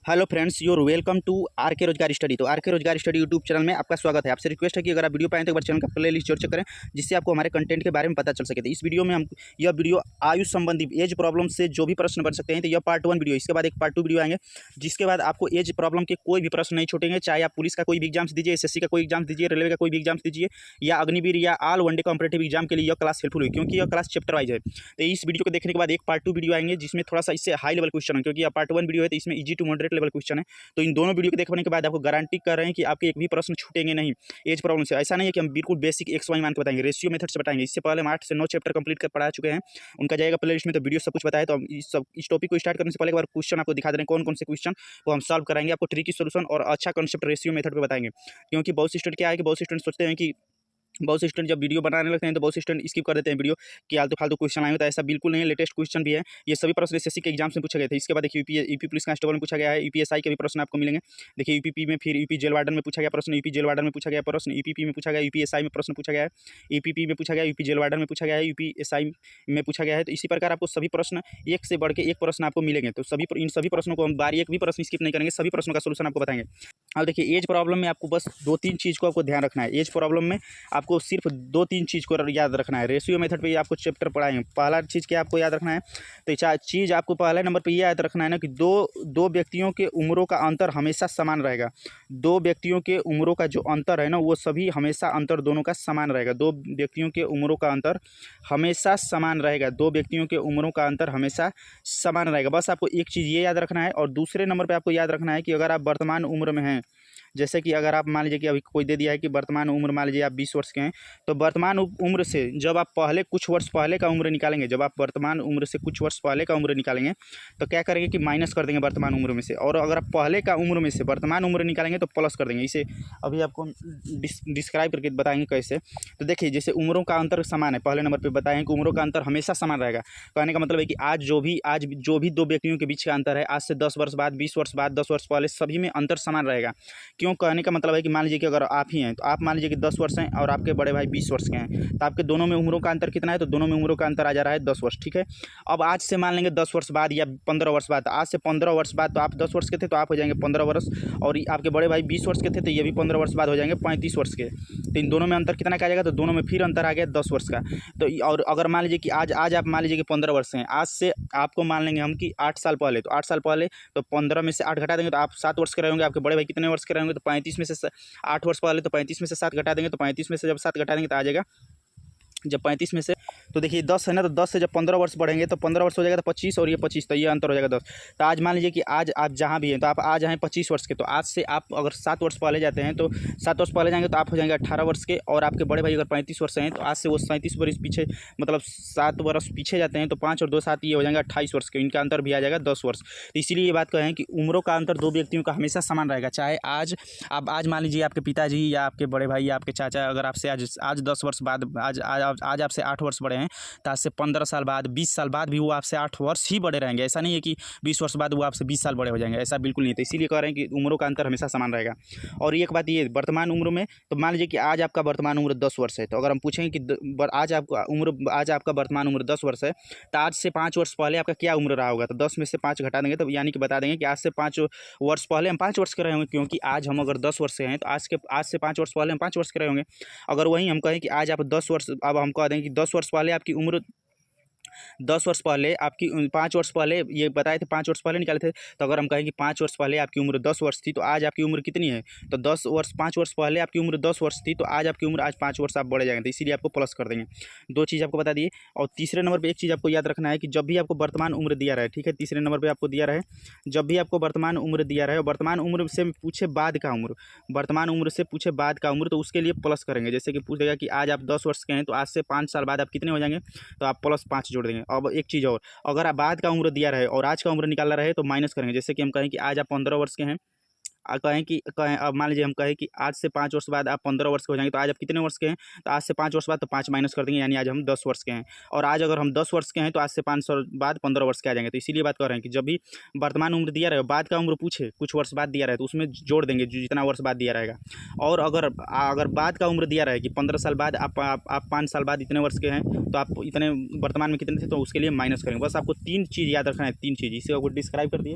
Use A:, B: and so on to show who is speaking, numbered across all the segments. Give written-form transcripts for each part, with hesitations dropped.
A: Hello friends, your welcome to R K Rojgar study. तो are K Rojgar study YouTube channel में आपका स्वागत है। आपसे रिक्वेस्ट है कि अगर आप वीडियो पाएँ तो एक बार चैनल का प्ले लिस्ट जरूर चेक करें, जिससे आपको हमारे कंटेंट के बारे में पता चल सके। तो इस वीडियो में हम यह वीडियो आयुष संबंधी एज प्रॉब्लम से जो भी प्रश्न बन सकते हैं, तो यह पार्ट 1 वीडियो। इसके बाद एक पार्ट 2 वीडियो आएंगे, जिसके बाद आपको एज प्रॉब्लम के कोई भी प्रश्न नहीं छूटेंगे। चाहे आप पुलिस का कोई भी एग्जाम्स दीजिए, एसएससी का कोई एग्जाम दीजिए, रेलवे का कोई भी एग्जाम्स दीजिए, या अग्निवीर या ऑल वनडे कॉम्पिटेटिव एग्जाम के लिए यह क्लास हेल्पफुल हुई, क्योंकि यह क्लास चैप्टर वाइज है। तो इस वीडियो को देखने के बाद एक पार्ट 2 वीडियो आएंगे, जिसमें थोड़ा सा इससे हाई लेवल क्वेश्चन है, क्योंकि यह पार्ट 1 वीडियो है तो इसमें easy to moderate level question है। तो इन दोनों वीडियो को देखने के बाद आपको गारंटी कर रहे हैं कि आपके एक भी प्रश्न छूटेंगे नहीं एज प्रॉब्लम से। ऐसा नहीं है कि हम बिल्कुल बेसिक एक्स वाई मान के बताएंगे, रेशियो मेथड से बताएंगे। इससे पहले हम 8 से 9 चैप्टर कंप्लीट कर पढ़ा चुके हैं, उनका जाएगा प्ले लिस्ट में। तो वीडियो सब कुछ बताया। तो हम इस टॉपिक को स्टार्ट करने से पहले एक बार क्वेश्चन आपको दिखा दे रहे हैं, कौन कौन से क्वेश्चन वो हम सॉल्व कराएंगे, आपको ट्रिकी सोल्यूशन और अच्छा कॉन्सेप्ट रेशियो मेथड पे बताएंगे। क्योंकि बहुत से स्टूडेंट क्या है कि बहुत से स्टूडेंट सोचते हैं कि बहुत से स्टूडेंट जब वीडियो बनाने लगते हैं तो बहुत से स्टूडेंट स्किप कर देते हैं वीडियो कि आलतू फालतू क्वेश्चन आएंगे। तो ऐसा बिल्कुल नहीं है, लेटेस्ट क्वेश्चन भी है। ये सभी प्रश्न एसएससी के एग्जाम में पूछे गए थे। इसके बाद देखिए यूपी पुलिस कांस्टेबल में पूछा गया है, यूपीएसआई के भी प्रश्न आपको मिलेंगे। देखिए यूपी में, फिर यूपी जेल वार्डन में पूछा गया प्रश्न, यूपी जेल वार्डन में पूछा गया प्रश्न, यूपी में पूछा गया, यूपीएसआई में प्रश्न पूछा गया है, यूपी में पूछा गया, यूपी जेल वार्डन में पूछा गया है, यूपीएसआई में पूछा गया है। तो इसी प्रकार आपको सभी प्रश्न एक से बढ़ के एक प्रश्न आपको मिलेंगे। तो इन सभी प्रश्नों को हम बारी एक भी प्रश्न स्किप नहीं करेंगे, सभी प्रश्नों का सोल्यूशन आपको बताएंगे। अब देखिए एज प्रॉब्लम में आपको बस 2-3 चीज़ को आपको ध्यान रखना है। एज प्रॉब्लम में आपको सिर्फ 2-3 चीज़ को याद रखना है। रेशियो मेथड पे आपको चैप्टर पढ़ाएंगे। पहला चीज़ क्या आपको याद रखना है, तो चीज़ आपको पहले नंबर पे ये याद रखना है ना कि दो व्यक्तियों के उम्रों का अंतर हमेशा समान रहेगा। दो व्यक्तियों के उम्रों का जो अंतर है ना, वो सभी हमेशा अंतर दोनों का समान रहेगा। दो व्यक्तियों के उम्रों का अंतर हमेशा समान रहेगा। दो व्यक्तियों के उम्रों का अंतर हमेशा समान रहेगा। बस आपको एक चीज़ ये याद रखना है। और दूसरे नंबर पर आपको याद रखना है कि अगर आप वर्तमान उम्र में हैं, जैसे कि अगर आप मान लीजिए कि अभी कोई दे दिया है कि वर्तमान उम्र मान लीजिए आप 20 वर्ष के हैं, तो वर्तमान उम्र से जब आप पहले कुछ वर्ष पहले का उम्र निकालेंगे, जब आप वर्तमान उम्र से कुछ वर्ष पहले का उम्र निकालेंगे, तो क्या करेंगे कि माइनस कर देंगे वर्तमान उम्र में से। और अगर आप पहले का उम्र में से वर्तमान उम्र निकालेंगे तो प्लस कर देंगे। इसे अभी आपको डिस्क्राइब करके बताएंगे कैसे। तो देखिए, जैसे उम्रों का अंतर समान है, पहले नंबर पर बताएं कि उम्रों का अंतर हमेशा समान रहेगा। कहने का मतलब है कि आज जो भी दो व्यक्तियों के बीच का अंतर है, आज से 10 वर्ष बाद, 20 वर्ष बाद, 10 वर्ष पहले, सभी में अंतर समान रहेगा। क्यों? कहने का मतलब है कि मान लीजिए कि अगर आप ही हैं, तो आप मान लीजिए कि 10 वर्ष हैं और आपके बड़े भाई 20 वर्ष के हैं, तो आपके दोनों में उम्रों का अंतर कितना है? तो दोनों में उम्रों का अंतर आ जा रहा है 10 वर्ष। ठीक है। अब आज से मान लेंगे 10 वर्ष बाद या 15 वर्ष बाद, आज से 15 वर्ष बाद, तो आप 10 वर्ष के थे तो आप हो जाएंगे 15 वर्ष, और आपके बड़े भाई 20 वर्ष के थे तो ये भी 15 वर्ष बाद हो जाएंगे 35 वर्ष के। तो इन दोनों में अंतर कितना का आ जाएगा? तो दोनों में फिर अंतर आ गया 10 वर्ष का। तो और अगर मान लीजिए कि आज आप मान लीजिए कि 15 वर्ष हैं, आज से आपको मान लेंगे हम कि 8 साल पहले, तो 8 साल पहले तो 15 में से 8 घटा देंगे तो आप 7 वर्ष के रहेंगे। आपके बड़े भाई कितने वर्ष के रहेंगे? तो 35 में से 8 वर्ष पहले, तो 35 में से 7 घटा देंगे, तो 35 में से जब 7 घटा देंगे तो आ जाएगा, जब 35 में से, तो देखिए 10 है ना, तो 10 से जब 15 वर्ष बढ़ेंगे तो 15 वर्ष हो जाएगा तो 25, और ये 25, तो ये अंतर हो जाएगा 10। तो आज मान लीजिए कि आज आप जहाँ भी हैं, तो आप आज हैं 25 वर्ष के, तो आज से आप अगर 7 वर्ष पहले जाते हैं, तो 7 वर्ष पहले जाएंगे तो आप हो जाएंगे 18 वर्ष के। और आपके बड़े भाई अगर 35 वर्ष हैं, तो आज से वो 37 वर्ष पीछे, मतलब 7 वर्ष पीछे जाते हैं, तो 5 और 2 7 ये हो जाएंगे 28 वर्ष के। इनका अंतर भी आ जाएगा 10 वर्ष। तो इसीलिए ये बात कहें कि उम्रों का अंतर दो व्यक्तियों का हमेशा समान रहेगा। चाहे आज मान लीजिए आपके पिताजी या आपके बड़े भाई या आपके चाचा अगर आपसे आज 10 वर्ष बाद, आज आपसे 8 वर्ष बड़े हैं, तो आज से 15 साल बाद, 20 साल बाद भी वो आपसे 8 वर्ष ही बड़े रहेंगे। ऐसा नहीं है कि 20 वर्ष बाद वो आपसे 20 साल बड़े हो जाएंगे, ऐसा बिल्कुल नहीं है। तो इसीलिए कह रहे हैं कि उम्रों का अंतर हमेशा समान रहेगा। और एक बात ये, वर्तमान उम्र में, तो मान लीजिए कि आज आपका वर्तमान उम्र 10 वर्ष है, तो अगर हम पूछेंगे कि आज आपका वर्तमान उम्र 10 वर्ष है, तो आज से 5 वर्ष पहले आपका क्या उम्र रहा होगा? तो 10 में से 5 घटा देंगे, तो यानी कि बता देंगे कि आज से 5 वर्ष पहले हम 5 वर्ष के रहे होंगे। क्योंकि आज हम अगर 10 वर्ष से हैं, तो आज से 5 वर्ष पहले हम 5 वर्ष के रहे होंगे। अगर वहीं हम कहें कि आज आप 10 वर्ष, अब हम कह देंगे कि 10 वर्ष पहले आपकी उम्र, 10 वर्ष पहले आपकी 5 वर्ष पहले ये बताए थे, 5 वर्ष पहले निकाले थे। तो अगर हम कहें कि 5 वर्ष पहले आपकी उम्र 10 वर्ष थी, तो आज आपकी उम्र कितनी है? तो 5 वर्ष पहले आपकी उम्र 10 वर्ष थी, तो आज आपकी उम्र, आज 5 वर्ष आप बढ़ जाएंगे। तो इसीलिए आपको प्लस कर देंगे। 2 चीज़ आपको बता दिए। और तीसरे नंबर पर एक चीज़ आपको याद रखना है कि जब भी आपको वर्तमान उम्र दिया रहे, ठीक है, तीसरे नंबर पर आपको दिया रहे, जब भी आपको वर्तमान उम्र दिया रहे, वर्तमान उम्र से पूछे बाद का उम्र, वर्तमान उम्र से पूछे बाद का उम्र, तो उसके लिए प्लस करेंगे। जैसे कि पूछ देगा कि आज आप 10 वर्ष के हैं, तो आज से 5 साल बाद आप कितने हो जाएंगे? तो आप प्लस 5 जोड़ देंगे। अब एक चीज़ और, अगर आप बाद का उम्र दिया रहे और आज का उम्र निकालना रहे, तो माइनस करेंगे। जैसे कि हम कहें कि आज आप 15 वर्ष के हैं, कहें अब मान लीजिए हम कहें कि आज से 5 वर्ष बाद आप 15 वर्ष के हो जाएंगे, तो आज आप कितने वर्ष के हैं? तो आज से 5 वर्ष बाद तो 5 माइनस कर देंगे, यानी आज हम 10 वर्ष के हैं। और आज अगर हम 10 वर्ष के हैं तो आज से 5 साल बाद 15 वर्ष के आ जाएंगे। तो इसीलिए बात कर रहे हैं कि जब भी वर्तमान उम्र दिया रहेगा, बाद का उम्र पूछे कुछ वर्ष बाद दिया रहे तो उसमें जोड़ देंगे जितना वर्ष बाद दिया रहेगा। और अगर अगर बाद का उम्र दिया रहे कि 15 साल बाद आप 5 साल बाद इतने वर्ष के हैं, तो आप इतने वर्तमान में कितने थे, तो उसके लिए माइनस करेंगे। बस आपको 3 चीज़ याद रखना है, 3 चीज़, इसे आपको डिस्क्राइब कर दिए।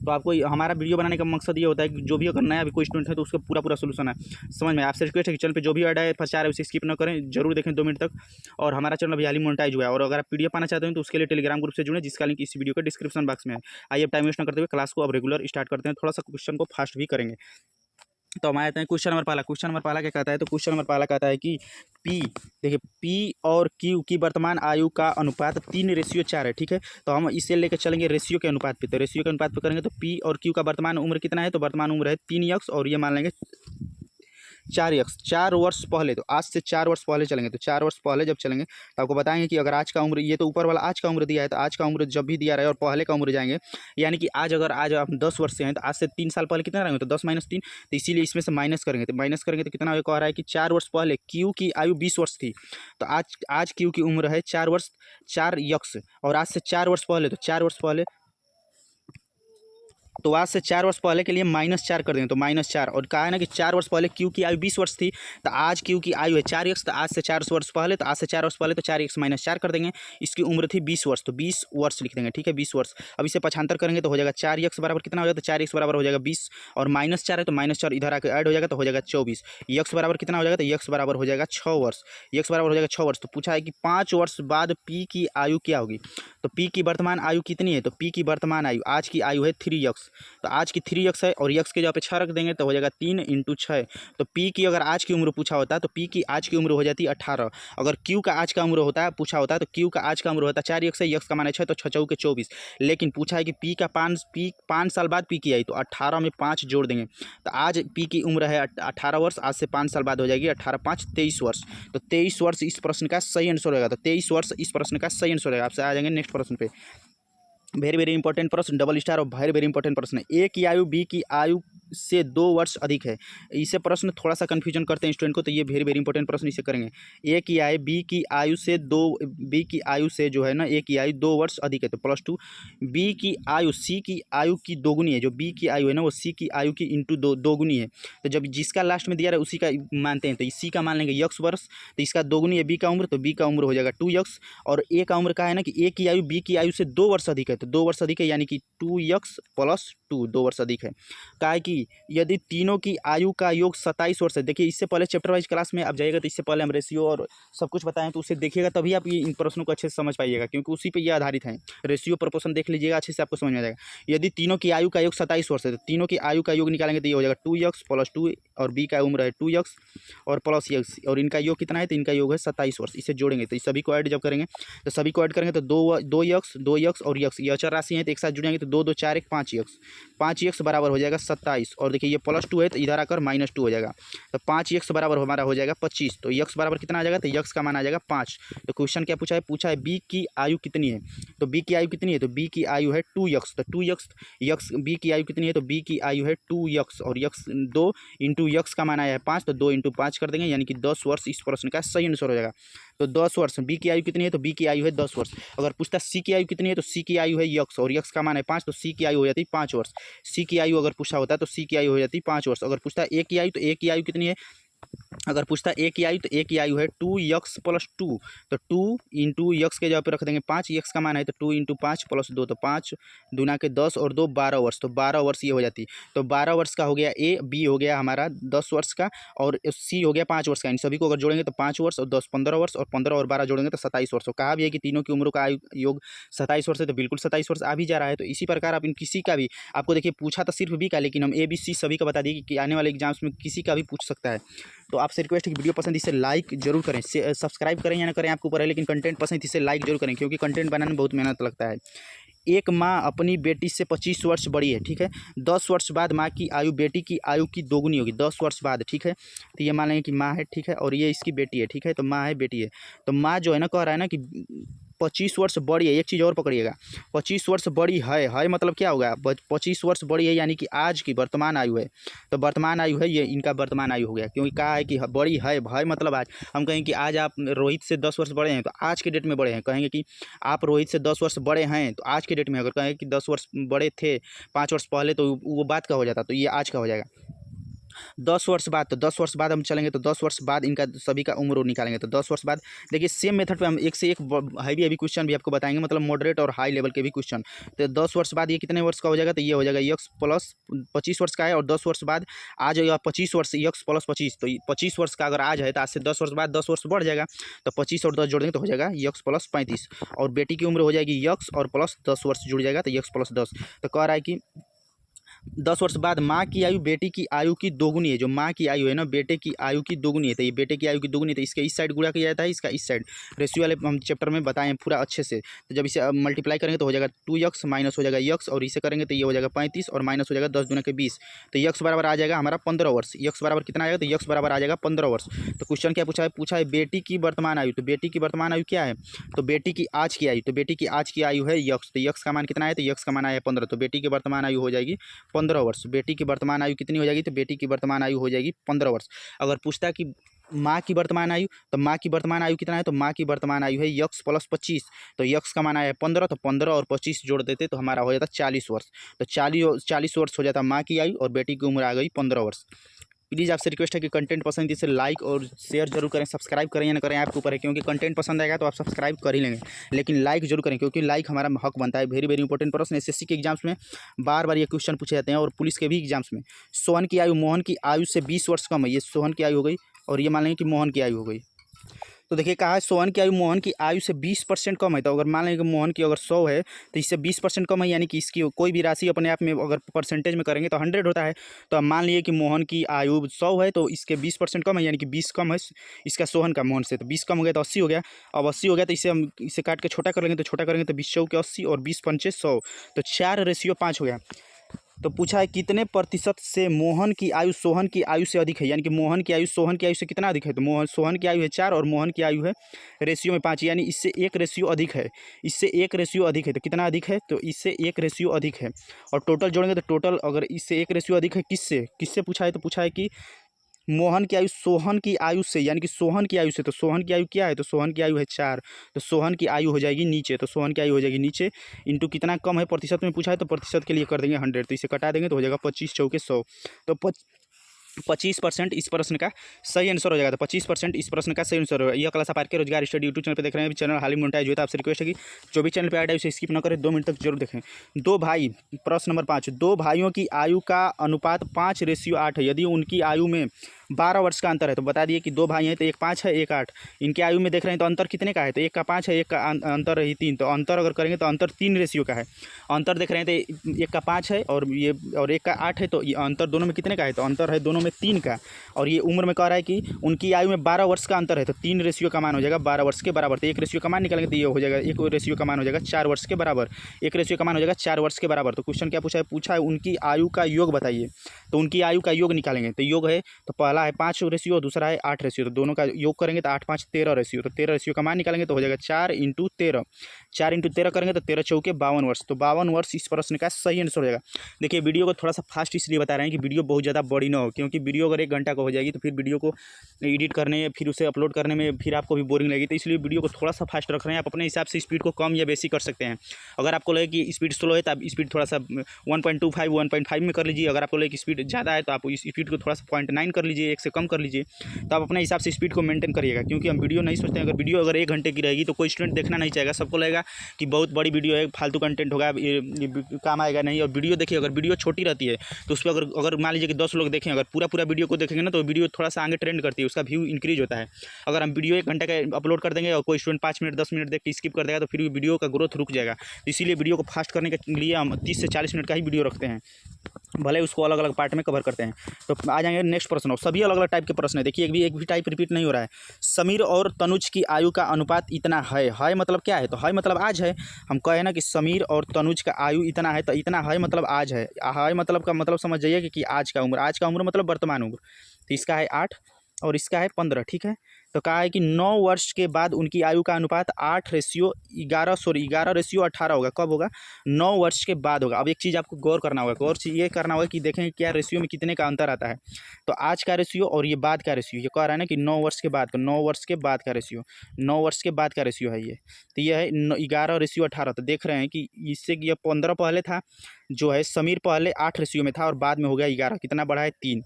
A: तो आपको हमारा वीडियो बनाने का मकसद ये होता है कि जो भी अगर नया भी कोई स्टूडेंट है तो उसका पूरा सोल्यूशन है समझ में। आपसे रिक्वेस्ट है कि चैनल पे जो भी ऐड है प्रचार है उसे स्किप न करें, जरूर देखें 2 मिनट तक। और हमारा चैनल अभी हाल ही मोनेटाइज हुआ है। और अगर आप पीडीएफ पाना चाहते हैं तो उसके लिए टेलीग्राम ग्रुप से जुड़े, जिसका लिंक इस वीडियो के डिस्क्रिप्शन बॉक्स में है। आइए अब टाइम वेस्ट न करते हुए क्लास को अब रेगुलर स्टार्ट करते हैं। थोड़ा सा क्वेश्चन को फास्ट भी करेंगे। तो हम आते हैं क्वेश्चन नंबर पहला। क्वेश्चन नंबर पहला क्या कहता है? तो क्वेश्चन नंबर पहला कहता है कि पी, देखिए पी और क्यू की वर्तमान आयु का अनुपात 3:4 है, ठीक है। तो हम इसे लेकर चलेंगे रेशियो के अनुपात पे। तो रेशियो के अनुपात पे करेंगे तो पी और क्यू का वर्तमान उम्र कितना है? तो वर्तमान उम्र है 3x और ये मान लेंगे 4x। 4 वर्ष पहले, तो आज से 4 वर्ष पहले चलेंगे। तो 4 वर्ष पहले जब चलेंगे तो आपको बताएंगे कि अगर आज का उम्र, ये तो ऊपर वाला आज का उम्र दिया है, तो आज का उम्र जब भी दिया रहे और पहले का उम्र जाएंगे, यानी कि आज हम 10 वर्ष से हैं तो आज से 3 साल पहले कितना रहेंगे? तो 10 - 3। तो इसीलिए इसमें से माइनस करेंगे। तो माइनस करेंगे तो कितना कह रहा है कि 4 वर्ष पहले क्यू की आयु 20 वर्ष थी, तो आज क्यू की उम्र है 4 वर्ष 4x। और आज से 4 वर्ष पहले, तो 4 वर्ष पहले, तो आज से 4 वर्ष पहले के लिए -4 कर देंगे। तो -4, और कहा है ना कि 4 वर्ष पहले क्यू की आयु 20 वर्ष थी, तो आज क्यू की आयु है 4x। तो आज से 4 वर्ष पहले, तो आज से 4 वर्ष पहले तो 4x - 4 कर देंगे। इसकी उम्र थी 20 वर्ष, तो 20 वर्ष लिख देंगे, ठीक है, 20 वर्ष। अब इसे पक्षांतर करेंगे तो हो जाएगा 4x बराबर कितना हो जाएगा? तो 4x बराबर हो जाएगा 20, और -4 है तो -4 इधर आकर ऐड हो जाएगा तो हो जाएगा 24। x बराबर कितना हो जाएगा? तो x बराबर हो जाएगा 6 वर्ष। x बराबर हो जाएगा 6 वर्ष। तो पूछा है कि 5 वर्ष बाद p की आयु क्या होगी? तो p की वर्तमान आयु कितनी है? तो p की वर्तमान आयु, आज की आयु है 3x। तो आज की 3x है और x के जगह पे 6 रख देंगे तो हो जाएगा 3 × 6। तो p की अगर आज की उम्र पूछा होता है तो p की आज की उम्र हो जाती है 18। अगर q का आज का उम्र होता है पूछा होता है तो q का आज का उम्र होता है 4x है, x का मान है 6, तो 6 × 4 = 24। लेकिन पूछा है कि p का 5 साल बाद p की आई, तो 18 में 5 जोड़ देंगे। तो आज p की उम्र है 18 वर्ष, आज से 5 साल बाद हो जाएगी 18 × 5 = 23 वर्ष। तो 23 वर्ष इस प्रश्न का सही आंसर होगा। तो 23 वर्ष इस प्रश्न का सही आंसर होगा। आपसे आ जाएंगे नेक्स्ट प्रश्न पे। वेरी इंपॉर्टेंट प्रश्न, डबल स्टार और वेरी इंपॉर्टेंट प्रश्न है। ए की आयु बी की आयु से 2 वर्ष अधिक है। इसे प्रश्न थोड़ा सा कन्फ्यूजन करते हैं स्टूडेंट को, तो ये वेरी इंपॉर्टेंट प्रश्न इसे करेंगे। ए की आयु बी की आयु से बी की आयु से जो है ना, ए की आयु 2 वर्ष अधिक है, तो +2। बी की आयु सी की आयु की दोगुनी है। जो बी की आयु है ना वो सी की आयु की इंटू दोगुनी है। तो जब जिसका लास्ट में दिया रहा है उसी का मानते हैं, तो सी का मान लेंगे x वर्ष, तो इसका दोगुनी है बी का उम्र, तो बी का उम्र हो जाएगा 2x। और ए का उम्र का है ना कि ए की आयु बी की आयु से 2 वर्ष अधिक है, तो 2 वर्ष अधिक है, यानी कि 2x + 2, 2 वर्ष अधिक है। कहा है कि यदि तीनों की आयु का योग 27 वर्ष है। देखिए इससे पहले चैप्टर वाइज क्लास में आप जाइएगा तो इससे पहले हम रेशियो और सब कुछ बताएं, तो उसे देखिएगा तभी आप ये इन प्रश्नों को अच्छे से समझ पाइएगा, क्योंकि उसी पे ये आधारित है। रेशियो प्रोपोर्शन देख लीजिएगा अच्छे से, आपको समझ में आ जाएगा। यदि तीनों की आयु का योग 27 वर्ष है तो तीनों की आयु का योग निकालेंगे तो ये हो जाएगा 2x + 2, और बी का उम्र है 2x और +x, और इनका योग कितना है? तो इनका योग है 27 वर्ष। इसे जोड़ेंगे तो सभी को ऐड जब करेंगे तो सभी को ऐड करेंगे तो 2x और x, ये अचर राशि है तो एक साथ जुड़ेंगे तो 2 × 2 = 4 = 5x। 5x बराबर हो जाएगा 27, और देखिए ये +2 है तो इधर आकर -2 हो जाएगा, तो 5x बराबर हमारा हो जाएगा 25। तो x बराबर कितना आ जाएगा? तो x का मान आ जाएगा 5। तो क्वेश्चन क्या पूछा है? पूछा है बी की आयु कितनी है। तो बी की आयु कितनी है? तो बी की आयु है 2x। तो 2x बी की आयु कितनी है? तो बी की आयु है 2x, और x 2 × x का मान आया है 5, तो 2 × 5 कर देंगे, यानी कि 10 वर्ष इस प्रश्न का सही आंसर हो जाएगा। तो 10 वर्ष। बी की आयु कितनी है? तो बी की आयु है 10 वर्ष। अगर पूछता सी की आयु कितनी है तो सी की आयु है x, और x का मान है 5, तो सी की आयु हो जाती है 5 वर्ष। सी की आयु अगर पूछा होता है तो सी की आयु हो जाती है 5 वर्ष। अगर पूछता है ए की आयु तो ए की आयु कितनी है? अगर पूछता है ए की आयु तो ए की आयु है 2x + 2, तो 2 × x के जगह पे रख देंगे 5, x का मान है तो 2 × 5 + 2, तो 5 दूना के 10 और 2 12 वर्ष, तो 12 वर्ष ये हो जाती। तो 12 वर्ष का हो गया ए, बी हो गया हमारा 10 वर्ष का, और सी हो गया 5 वर्ष का। इन सभी को अगर जोड़ेंगे तो 5 वर्ष और 10 15 वर्ष, और 15 और 12 जोड़ेंगे तो 27 वर्ष। तो कहा भी है कि तीनों की उम्रों का आयु योग 27 वर्ष है, तो बिल्कुल 27 वर्ष आ भी जा रहा है। तो इसी प्रकार आप इन किसी का भी, आपको देखिए पूछा तो सिर्फ बी का, लेकिन हम ABC सभी का बता दिए कि आने वाले एग्जाम्स में किसी का भी पूछ सकता है। तो आपसे रिक्वेस्ट है कि वीडियो पसंद इसे लाइक जरूर करें, सब्सक्राइब करें या ना करें आपके ऊपर है, लेकिन कंटेंट पसंद इसे लाइक जरूर करें, क्योंकि कंटेंट बनाने में बहुत मेहनत लगता है। एक माँ अपनी बेटी से 25 वर्ष बड़ी है, ठीक है। 10 वर्ष बाद माँ की आयु बेटी की आयु की दोगुनी होगी, 10 वर्ष बाद, ठीक है। तो ये मान लेंगे कि माँ है, ठीक है, और ये इसकी बेटी है, ठीक है। तो माँ है, बेटी है, तो माँ जो है ना कह रहा है ना कि 25 वर्ष बड़ी है, एक चीज़ और पकड़िएगा, 25 वर्ष बड़ी है मतलब क्या होगा, 25 वर्ष बड़ी है यानी कि आज की वर्तमान आयु है, तो वर्तमान आयु है, ये इनका वर्तमान आयु हो गया, क्योंकि कहा है कि बड़ी है मतलब आज। हम कहें कि आज आप रोहित से 10 वर्ष बड़े हैं तो आज के डेट में बड़े हैं, कहेंगे कि आप रोहित से 10 वर्ष बड़े हैं तो आज के डेट में, अगर कहें कि 10 वर्ष बड़े थे 5 वर्ष पहले तो वो बात का हो जाता, तो ये आज का हो जाएगा। 10 वर्ष बाद, तो 10 वर्ष बाद हम चलेंगे तो 10 वर्ष बाद इनका सभी का उम्र निकालेंगे, तो 10 वर्ष बाद देखिए सेम मेथड पे हम एक से एक हैवी क्वेश्चन भी आपको बताएंगे, मतलब मॉडरेट और हाई लेवल के भी क्वेश्चन। तो 10 वर्ष बाद ये कितने वर्ष का हो जाएगा, तो ये हो जाएगा यक्स प्लस 25 वर्ष का है, और 10 वर्ष बाद आज या 25 वर्ष यक्स प्लस 25, तो 25 वर्ष का अगर आज है तो आज से 10 वर्ष बाद 10 वर्ष बढ़ जाएगा, तो 25 और 10 जोड़ देंगे तो हो जाएगा यक्स प्लस 35, और बेटी की उम्र हो जाएगी यक्स और प्लस 10 वर्ष जुड़ जाएगा तो यक्स प्लस 10। तो कह रहा है कि 10 वर्ष बाद माँ की आयु बेटी की आयु की दोगुनी है, जो माँ की आयु है ना बेटे की आयु की दोगुनी है, तो ये बेटे की आयु की दोगुनी है, तो इसके इस साइड गुणा किया जाता है, इसका इस साइड। रेशियो वाले हम चैप्टर में बताएं पूरा अच्छे से, तो जब इसे मल्टीप्लाई करेंगे तो हो जाएगा 2x माइनस हो जाएगा यक्स, और इसे करेंगे तो ये हो जाएगा 35 और माइनस हो जाएगा 10 दूना के 20, तो यक्स बराबर आ जाएगा हमारा 15 वर्ष। यक्स बराबर कितना आएगा, तो यक्स बराबर आ जाएगा 15 वर्ष। तो क्वेश्चन क्या पूछा है बेटी की वर्तमान आयु, तो बेटी की वर्तमान आयु क्या है, तो बेटी की आज की आयु, तो बेटी की आज की आयु है यक्स, तो यक्स का मान कितना है, तो यक्स का मान आया 15, तो बेटी की वर्तमान आयु हो जाएगी 15 वर्ष। बेटी की वर्तमान आयु कितनी हो जाएगी, तो बेटी की वर्तमान आयु हो जाएगी 15 वर्ष। अगर पूछता है कि माँ की वर्तमान आयु, तो माँ की वर्तमान आयु कितना है, तो माँ की वर्तमान आयु है यक्स प्लस 25, तो यक्स का मान आया 15, तो 15 और 25 जोड़ देते तो हमारा हो जाता 40 वर्ष, तो 40 वर्ष हो जाता माँ की आयु, और बेटी की उम्र आ गई 15 वर्ष। प्लीज़ आपसे रिक्वेस्ट है कि कंटेंट पसंद इसे लाइक और शेयर जरूर करें, सब्सक्राइब करें या ना करें आपके ऊपर है, क्योंकि कंटेंट पसंद आएगा तो आप सब्सक्राइब कर ही लेंगे, लेकिन लाइक जरूर करें, क्योंकि लाइक हमारा हक बनता है। वेरी वेरी इंपॉर्टेंट प्रश्न, एसएससी के एग्जाम्स में बार बार ये क्वेश्चन पूछे जाते हैं, और पुलिस के भी एग्जाम्स में। सोहन की आयु मोहन की आयु से 20 वर्ष कम है, ये सोहन की आयु हो गई, और ये मान लेंगे कि मोहन की आयु हो गई। तो देखिए कहा है सोहन की आयु मोहन की आयु से 20% कम है, तो अगर मान लें कि मोहन की अगर 100 है तो इससे 20% कम है, यानी कि इसकी कोई भी राशि अपने आप में अगर परसेंटेज में करेंगे तो 100 होता है। तो अब मान लीजिए कि मोहन की आयु 100 है तो इसके 20% कम है, यानी कि 20 कम है इसका सोहन का मोहन से, तो 20 कम हो गया तो 80 हो गया। अब 80 हो गया तो इसे हम इसे काट के छोटा कर लेंगे, तो छोटा करेंगे तो 20 के 80 और 20 पंचे 100, तो 4:5 हो गया। तो पूछा है कितने प्रतिशत से मोहन की आयु सोहन की आयु से अधिक है, यानी कि मोहन की आयु सोहन की आयु से कितना अधिक है, तो सोहन की आयु है 4 और मोहन की आयु है रेशियो में 5, यानी इससे 1 रेशियो अधिक है, इससे 1 रेशियो अधिक है, तो कितना अधिक है, तो इससे 1 रेशियो अधिक है। और टोटल जोड़ेंगे तो टोटल अगर इससे 1 रेशियो अधिक है किससे पूछा है, तो पूछा है कि मोहन की आयु सोहन की आयु से, यानी कि सोहन की आयु से, तो सोहन की आयु क्या है, तो सोहन की आयु है 4, तो सोहन की आयु हो जाएगी नीचे, तो सोहन की आयु हो जाएगी नीचे इंटू कितना कम है प्रतिशत में पूछा है, तो प्रतिशत के लिए कर देंगे 100, तो इसे कटा देंगे तो हो जाएगा 25 चौके 100, तो 25% इस प्रश्न का सही आंसर हो जाएगा। तो 25% इस प्रश्न का सही आंसर होगा। यह क्लास आप are K Rojgar study YouTube channel पे देख रहे हैं, चैनल हाल ही मोनेटाइज हुआ, तो आपसे रिक्वेस्ट है कि जो भी चैनल पे ऐड है उसे स्किप न करें, 2 मिनट तक जरूर देखें। 2 भाई, प्रश्न नंबर 5, 2 भाइयों की आयु का अनुपात 5:8 है, यदि उनकी आयु में 12 वर्ष का अंतर है, तो बता दिए कि 2 भाई हैं तो एक 5 है एक 8, इनकी आयु में देख रहे हैं तो अंतर कितने का है, तो एक का 5 है, एक का अंतर रही 3, तो अंतर अगर करेंगे तो अंतर 3 रेशियो का है। अंतर देख रहे हैं तो एक का 5 है और ये और एक का 8 है, तो ये अंतर दोनों में कितने का है, तो अंतर है दोनों में 3 का। और ये उम्र में कह रहा है कि उनकी आयु में 12 वर्ष का अंतर है, तो 3 रेशियो का मान हो जाएगा 12 वर्ष के बराबर, तो 1 रेशियो का मान निकालेंगे तो ये हो जाएगा 1 रेशियो का मान हो जाएगा 4 वर्ष के बराबर, 1 रेशियो का मान हो जाएगा 4 वर्ष के बराबर। तो क्वेश्चन क्या पूछा है उनकी आयु का योग बताइए, तो उनकी आयु का योग निकालेंगे, तो योग है तो पहला है 5 रेशियो, दूसरा है 8 रेशियो, तो दोनों का योग करेंगे तो 8 5 13 रेशियो, तो 13 रेशियो का मान निकालेंगे तो हो जाएगा 4 × 13, 4 × 13 करेंगे तो 13 चौके 52 वर्ष, तो 52 वर्ष इस प्रश्न का सही आंसर हो जाएगा। देखिए वीडियो को थोड़ा सा फास्ट इसलिए बता रहे हैं कि वीडियो बहुत ज़्यादा बड़ी ना हो, क्योंकि वीडियो अगर 1 घंटा का हो जाएगी तो फिर वीडियो को एडिट करने फिर उसे अपलोड करने में फिर आपको भी बोरिंग लगेगी, तो इसलिए वीडियो को थोड़ा सा फास्ट रख रहे हैं। आप अपने हिसाब से स्पीड को कम या बेसी कर सकते हैं। अगर आपको लगे कि स्पीड स्लो है तो आप स्पीड थोड़ा सा 1.25 1.5 में कर लीजिए, अगर आपको लगे कि स्पीड ज़्यादा है तो आप इस स्पीड को थोड़ा सा 0.9 कर लीजिए, 1 से कम कर लीजिए, तो आप अपने हिसाब से स्पीड को मेंटेन करिएगा। क्योंकि हम वीडियो नहीं सोचते हैं, अगर वीडियो अगर 1 घंटे की रहेगी तो कोई स्टूडेंट देखना नहीं चाहेगा, सबको लगेगा कि बहुत बड़ी वीडियो है, फालतू कंटेंट होगा, ये काम आएगा नहीं। और वीडियो देखिए, अगर वीडियो छोटी रहती है तो उस पर अगर मान लीजिए कि 10 लोग देखें, अगर पूरा वीडियो को देखेंगे ना तो वीडियो थोड़ा सा आगे ट्रेंड करती है, उसका व्यू इंक्रीज होता है। अगर हम वीडियो 1 घंटे का अपलोड कर देंगे और कोई स्टूडेंट 5 मिनट 10 मिनट देख के स्किप कर देगा तो फिर वीडियो का ग्रोथ रुक जाएगा। तो इसीलिए वीडियो को फास्ट करने के लिए हम 30 से 40 मिनट का ही वीडियो रखते हैं, भले उसको अलग अलग पार्ट में कवर करते हैं। तो आ जाएंगे नेक्स्ट प्रश्न, सभी अलग अलग टाइप के प्रश्न है। देखिए एक भी टाइप रिपीट नहीं हो रहा है। समीर और तनुज की आयु का अनुपात इतना है मतलब क्या है, तो है मतलब आज है। हम कहे ना कि समीर और तनुज का आयु इतना है, तो इतना है मतलब आज है मतलब का मतलब समझ जाइए कि आज का उम्र मतलब वर्तमान उम्र, तो इसका है 8 और इसका है 15, ठीक है। तो कहा है कि 9 वर्ष के बाद उनकी आयु का अनुपात 11:18 होगा। कब होगा? 9 वर्ष के बाद होगा। अब एक चीज़ आपको गौर करना होगा, गौर ये करना होगा कि देखें क्या रेशियो में कितने का अंतर आता है। तो आज का रेशियो और ये बाद का रेशियो, ये कह रहा है ना कि 9 वर्ष के बाद का, 9 वर्ष के बाद का रेशियो, 9 वर्ष के बाद का रेशियो है ये। तो ये है 11:18। तो देख रहे हैं कि इससे ये 15 पहले था, जो है समीर पहले 8 रेशियो में था और बाद में हो गया 11। कितना बढ़ा है? 3।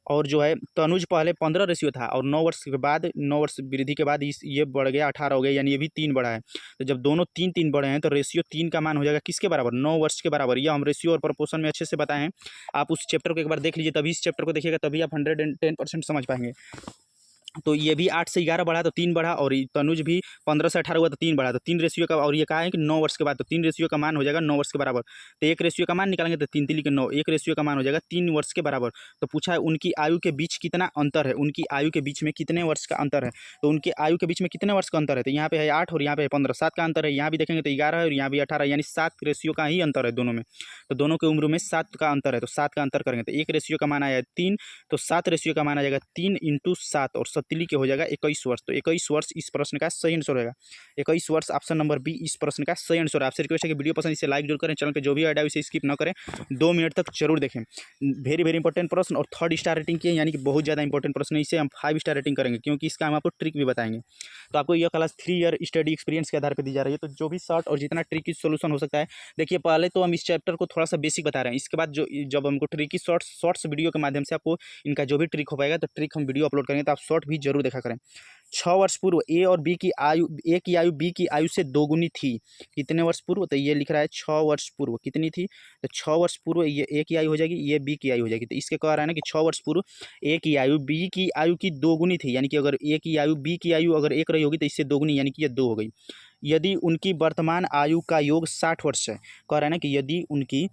A: और जो है तनुज पहले 15 रेशियो था और 9 वर्ष के बाद, 9 वर्ष वृद्धि के बाद ये बढ़ गया 18 हो गया, यानी ये भी 3 बढ़ा है। तो जब दोनों 3 बढ़े हैं तो रेशियो 3 का मान हो जाएगा किसके बराबर? 9 वर्ष के बराबर। ये हम रेशियो और प्रोपोर्शन में अच्छे से बताए हैं। आप उस चैप्टर को एक बार देख लीजिए, तभी इस चैप्टर को देखिएगा, तभी आप 110% समझ पाएंगे। तो ये भी 8 से 11 बढ़ा तो 3 बढ़ा, और तनुज भी 15 से 18 हुआ तो 3 बढ़ा, तो 3 रेशियो का। और ये कहा है कि 9 वर्ष के बाद, तो 3 रेशियो का मान हो जाएगा 9 वर्ष के बराबर। तो एक रेशियो का मान निकालेंगे तो 3 3 के 9, एक रेशियो का मान हो जाएगा 3 वर्ष के बराबर। तो पूछा है उनकी आयु के बीच कितना अंतर है, उनकी आयु के बीच में कितने वर्ष का अंतर है। तो उनकी आयु के बीच में कितने वर्ष का अंतर है? तो यहाँ पे है 8 और यहाँ पे है 15, 7 का अंतर है। यहाँ भी देखेंगे तो 11 है और यहाँ भी 18, यानी 7 रेशियो का ही अंतर है दोनों में। तो दोनों के उम्र में 7 का अंतर है, तो 7 का अंतर करेंगे तो एक रेशियो का मान आया 3, तो 7 रेशियो का मान आ जाएगा 3 × 7 और 7 के हो जाएगा 21 वर्ष। तो 21 वर्ष इस प्रश्न का सही आंसर रहेगा। 21 वर्ष ऑप्शन नंबर बी इस प्रश्न का सही आंसर है। आपसे रिक्वेस्ट है कि वीडियो पसंद इसे लाइक जरूर करें, चैनल पे जो भी ऐड है उसे स्किप न करें, 2 मिनट तक जरूर देखें। वेरी वेरी इंपॉर्टेंट प्रश्न और 3rd स्टार रेटिंग की है, यानी कि बहुत ज़्यादा इंपॉर्टेंट प्रश्न है। इसे हम 5 स्टार रेटिंग करेंगे क्योंकि इसका हम आपको ट्रिक भी बताएंगे। तो आपको यह क्लास 3 ईयर स्टडी एक्सपीरियंस के आधार पर दी जा रही है। तो जो भी शॉर्ट और जितना ट्रिकी सोल्यूशन हो सकता है, देखिए पहले तो हम इस चैप्टर को थोड़ा सा बेसिक बता रहे हैं। इसके बाद जब हमको ट्रिकी शॉर्ट्स वीडियो के माध्यम से आपको इनका जो भी ट्रिक हो पाएगा, तो ट्रिक हम वीडियो अपलोड करेंगे, तो आप शॉर्ट भी जरूर देखा करें। 6 वर्ष पूर्व ए और बी की आयु, ए की आयु बी की आयु से दोगुनी थी। कितने वर्ष पूर्व? तो ये लिख रहा है 6 वर्ष पूर्व। कितनी थी? तो 6 वर्ष पूर्व ये ए की आयु हो जाएगी, ये बी की आयु हो जाएगी। तो इसके कह रहा है ना कि 6 वर्ष पूर्व ए की आयु बी की आयु की दोगुनी थी, यानी कि अगर ए की आयु बी की आयु अगर 1 रही होगी तो इससे दोगुनी, यानी कि ये 2 हो गई। यदि उनकी वर्तमान आयु का योग 60 वर्ष है, कह रहा है ना कि यदि उनकी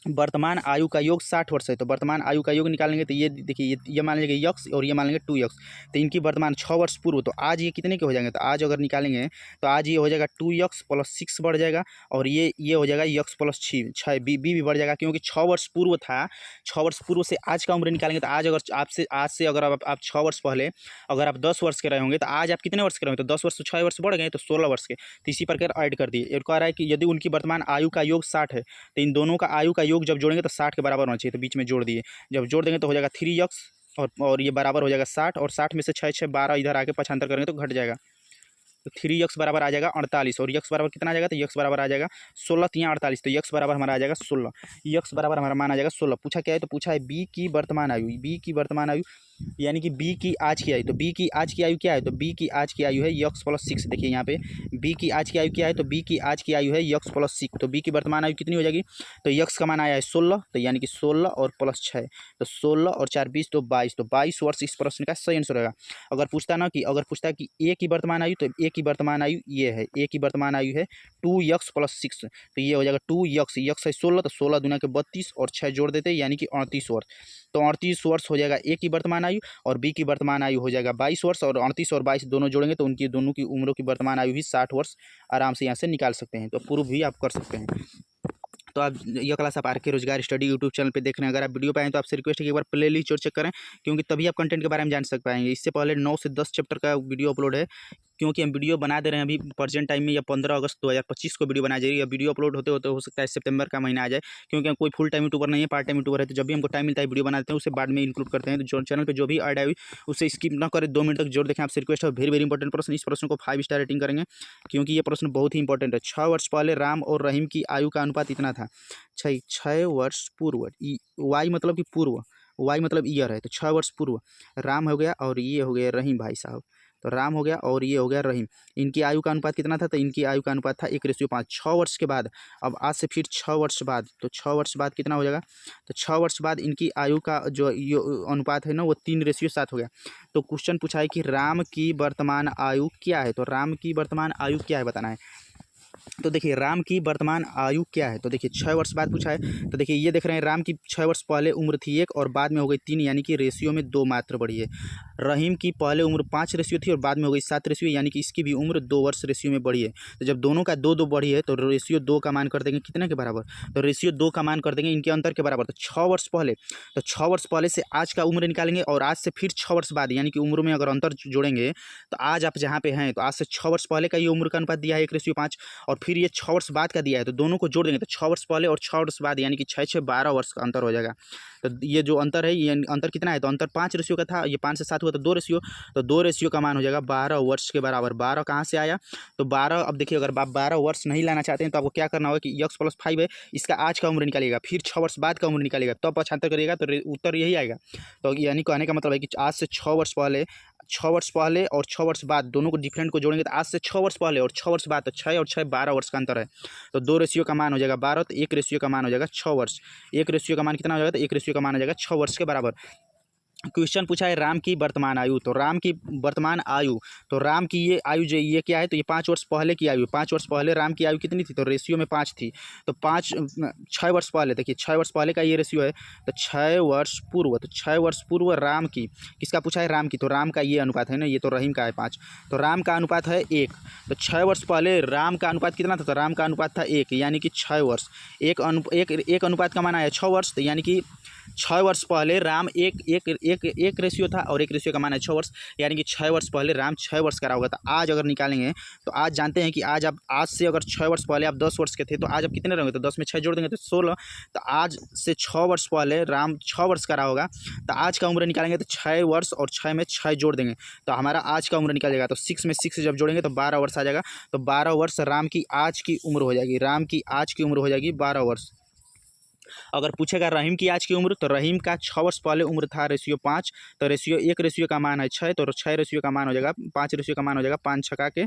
A: वर्तमान आयु का योग 60 वर्ष है, तो वर्तमान आयु का योग निकालेंगे तो ये देखिए, ये मान लेंगे यक्स और ये मान लेंगे 2x। तो इनकी वर्तमान 6 वर्ष पूर्व, तो आज ये कितने के हो जाएंगे? तो आज अगर निकालेंगे तो आज ये हो जाएगा 2x + 6 बढ़ जाएगा, और ये हो जाएगा x + 6 बी भी बढ़ जाएगा, क्योंकि 6 वर्ष पूर्व था। 6 वर्ष पूर्व से आज का उम्र निकालेंगे तो आज अगर आज से अगर आप 6 वर्ष पहले अगर आप 10 वर्ष के रहे होंगे, तो आज आप कितने वर्ष के रहे होंगे? तो 10 वर्ष से 6 वर्ष बढ़ गए तो 16 वर्ष के। तो इसी प्रकार ऐड कर दिए। एक कह रहा है कि यदि उनकी वर्तमान आयु का योग 60 है, तो इन दोनों का आयु का योग जब जोड़ेंगे तो 60 के बराबर होना चाहिए, तो बीच में जोड़ दिए। जब जोड़ देंगे तो हो जाएगा 3x और ये बराबर हो जाएगा 60, और 60 में से 6 6 12 इधर आके पक्षांतर करेंगे तो घट जाएगा। तो 3x बराबर आ जाएगा 48, और x बराबर कितना आ जाएगा? तो x बराबर आ जाएगा 16 × 48, तो x बराबर हमारा आ जाएगा 16। x बराबर हमारा मान आ जाएगा 16। पूछा क्या है? तो पूछा है बी की वर्तमान आयु, बी की वर्तमान आयु यानी कि बी की आज की आयु। तो बी की आज की आयु क्या है? तो बी की आज की आयु है x + 6। देखिए यहाँ पे बी की आज की आयु क्या है? तो बी की आज की आयु है x + 6। तो बी की वर्तमान आयु कितनी हो जाएगी? तो x का मान आया है 16, तो यानी कि 16 और प्लस 6, तो 16 और 4 20, तो 22। तो 22 वर्ष इस प्रश्न का सही आंसर रहेगा। अगर पूछता ना कि ए की वर्तमान आयु, तो ए की वर्तमान आयु ये है, ए की वर्तमान आयु है 2x + 6, तो ये हो जाएगा 2x, x है 16, तो 16 दूना के 32 और 6 जोड़ देते यानी कि 38 वर्ष। तो 38 वर्ष हो जाएगा ए की वर्तमान आयु, और बी की वर्तमान आयु हो जाएगा 22 वर्ष, और 38 और 22 दोनों जोड़ेंगे तो उनकी दोनों की उम्रों की वर्तमान आयु भी 60 वर्ष आराम से यहाँ से निकाल सकते हैं। तो प्रूव भी आप कर सकते हैं। तो आप यह क्लास आप आरके रोजगार स्टडी यूट्यूब चैनल पे देख रहे हैं। अगर आप वीडियो पाएँ तो आपसे रिक्वेस्ट है कि एक बार प्लेलिस्ट जरूर चेक करें, क्योंकि तभी आप कंटेंट के बारे में जान सक पाएंगे। इससे पहले 9 से 10 चैप्टर का वीडियो अपलोड है, क्योंकि हम वीडियो बना दे रहे हैं अभी प्रेजेंट टाइम में, या 15 अगस्त 2025 को वीडियो बनाई जाएगी। या वीडियो अपलोड होते होते हो सकता है सितंबर का महीना आ जाए, क्योंकि हम कोई फुल टाइम यूट्यूबर नहीं है, पार्ट टाइम यूट्यूबर है। तो जब भी हमको टाइम मिलता है वीडियो बनाते हैं, उसे बाद में इंक्लूड करते हैं। तो जो चैनल पर जो भी ऐड आई उसे स्किप ना करें, 2 मिनट तक जोर देखें। आपसे रिक्वेस्ट है, वेरी वेरी इंपॉर्टेंट प्रश्न। इस प्रश्न को 5 स्टार रेटिंग करेंगे, क्योंकि ये प्रश्न बहुत ही इंपॉर्टेंट है। 6 वर्ष पहले राम और रहीम की आयु का अनुपात इतना था। 6 वर्ष पूर्व, वाई मतलब कि पूर्व, वाई मतलब ईयर है, तो 6 वर्ष पूर्व राम हो गया और ये हो गया रहीम भाई साहब। तो राम हो गया और ये हो गया रहीम। इनकी आयु का अनुपात कितना था? तो इनकी आयु का अनुपात था 1:5। 6 वर्ष के बाद, अब आज से फिर 6 वर्ष बाद, तो 6 वर्ष बाद कितना हो जाएगा? तो 6 वर्ष बाद इनकी आयु का जो अनुपात है ना, वो 3:7 हो गया। तो क्वेश्चन पूछा है कि राम की वर्तमान आयु क्या है? तो राम की वर्तमान आयु क्या है बताना है। तो देखिए राम की वर्तमान आयु क्या है? तो देखिए 6 वर्ष बाद पूछा है। तो देखिए ये देख रहे हैं, राम की 6 वर्ष पहले उम्र थी 1 और बाद में हो गई 3, यानी कि रेशियो में 2 मात्र बढ़ी है। रहीम की पहले उम्र 5 रेशियो थी और बाद में हो गई 7 रेशियो, यानी कि इसकी भी उम्र 2 वर्ष रेशियो में बढ़ी है। तो जब दोनों का 2-2 बढ़ी है तो रेशियो 2 का मान कर देंगे कितने के बराबर, तो रेशियो 2 का मान कर देंगे इनके अंतर के बराबर। तो 6 वर्ष पहले, तो 6 वर्ष पहले से आज का उम्र निकालेंगे और आज से फिर 6 वर्ष बाद, यानी कि उम्र में अगर अंतर जोड़ेंगे तो आज आप जहाँ पे हैं तो आज से 6 वर्ष पहले का ये उम्र का अनुपात दिया है 1:5 और फिर ये 6 वर्ष बाद का दिया है, तो दोनों को जोड़ देंगे तो 6 वर्ष पहले और 6 वर्ष बाद, यानी कि 6 12 वर्ष का अंतर हो जाएगा। तो ये जो अंतर है, ये अंतर कितना है, तो अंतर 5 रेशियो का था, ये 5 से 7 हुआ तो 2 रेशियो, तो 2 रेशियो का मान हो जाएगा 12 वर्ष के बराबर। 12 कहाँ से आया, तो 12, अब देखिए अगर आप 12 वर्ष नहीं लाना चाहते हैं तो आपको क्या करना होगा कि x + 5 है, इसका आज का उम्र निकालिएगा, फिर 6 वर्ष बाद का उम्र निकालिएगा, तब 75 करिएगा तो उत्तर यही आएगा। तो यानी कहने का मतलब है कि आज से 6 वर्ष पहले, 6 वर्ष पहले और 6 वर्ष बाद दोनों को डिफरेंट को जोड़ेंगे तो आज से 6 वर्ष पहले और 6 वर्ष बाद, तो 6 और 6 12 वर्ष का अंतर है। तो 2 रेशियो का मान हो जाएगा 12, तो 1 रेशियो का मान हो जाएगा 6 वर्ष। 1 रेशियो का मान कितना हो जाएगा, तो 1 रेशियो का मान हो जाएगा 6 वर्ष के बराबर। क्वेश्चन पूछा है राम की वर्तमान आयु, तो राम की वर्तमान आयु, तो राम की ये आयु जो ये क्या है, तो ये 5 वर्ष पहले की आयु, 5 वर्ष पहले राम की आयु कितनी थी, तो रेशियो में 5 थी, तो 6 वर्ष पहले, देखिए 6 वर्ष पहले का ये रेशियो है, तो 6 वर्ष पूर्व, तो 6 वर्ष पूर्व राम की, किसका पूछा है, राम की, तो राम का ये अनुपात है ना, ये तो रहीम का है 5, तो राम का अनुपात है 1, तो 6 वर्ष पहले राम का अनुपात कितना था, तो राम का अनुपात था 1, यानी कि 6 वर्ष, एक अनुपात का मान आया 6 वर्ष, तो यानी कि 6 वर्ष पहले राम एक रेशियो था और 1 रेशियो का मान है 6 वर्ष, यानी कि 6 वर्ष पहले राम 6 वर्ष का रहा होगा। तो आज अगर निकालेंगे तो आज जानते हैं कि आज से अगर 6 वर्ष पहले आप 10 वर्ष के थे तो आज आप कितने रहेंगे, तो 10 में 6 जोड़ देंगे तो 16, तो आज से 6 वर्ष पहले राम 6 वर्ष का रहा होगा, तो आज का उम्र निकालेंगे तो 6 वर्ष और 6 में 6 जोड़ देंगे तो हमारा आज का उम्र निकल जाएगा, तो 6 में 6 जब जोड़ेंगे तो 12 वर्ष आ जाएगा, तो 12 वर्ष राम की आज की उम्र हो जाएगी, राम की आज की उम्र हो जाएगी 12 वर्ष। अगर पूछेगा रहीम की आज की उम्र, तो रहीम का 6 वर्ष पहले उम्र था रेशियो 5, तो रेशियो 1 रेशियो का मान है 6, तो 6 रेशियो का मान हो जाएगा 5 रेशियो का मान हो जाएगा 5 छक्का के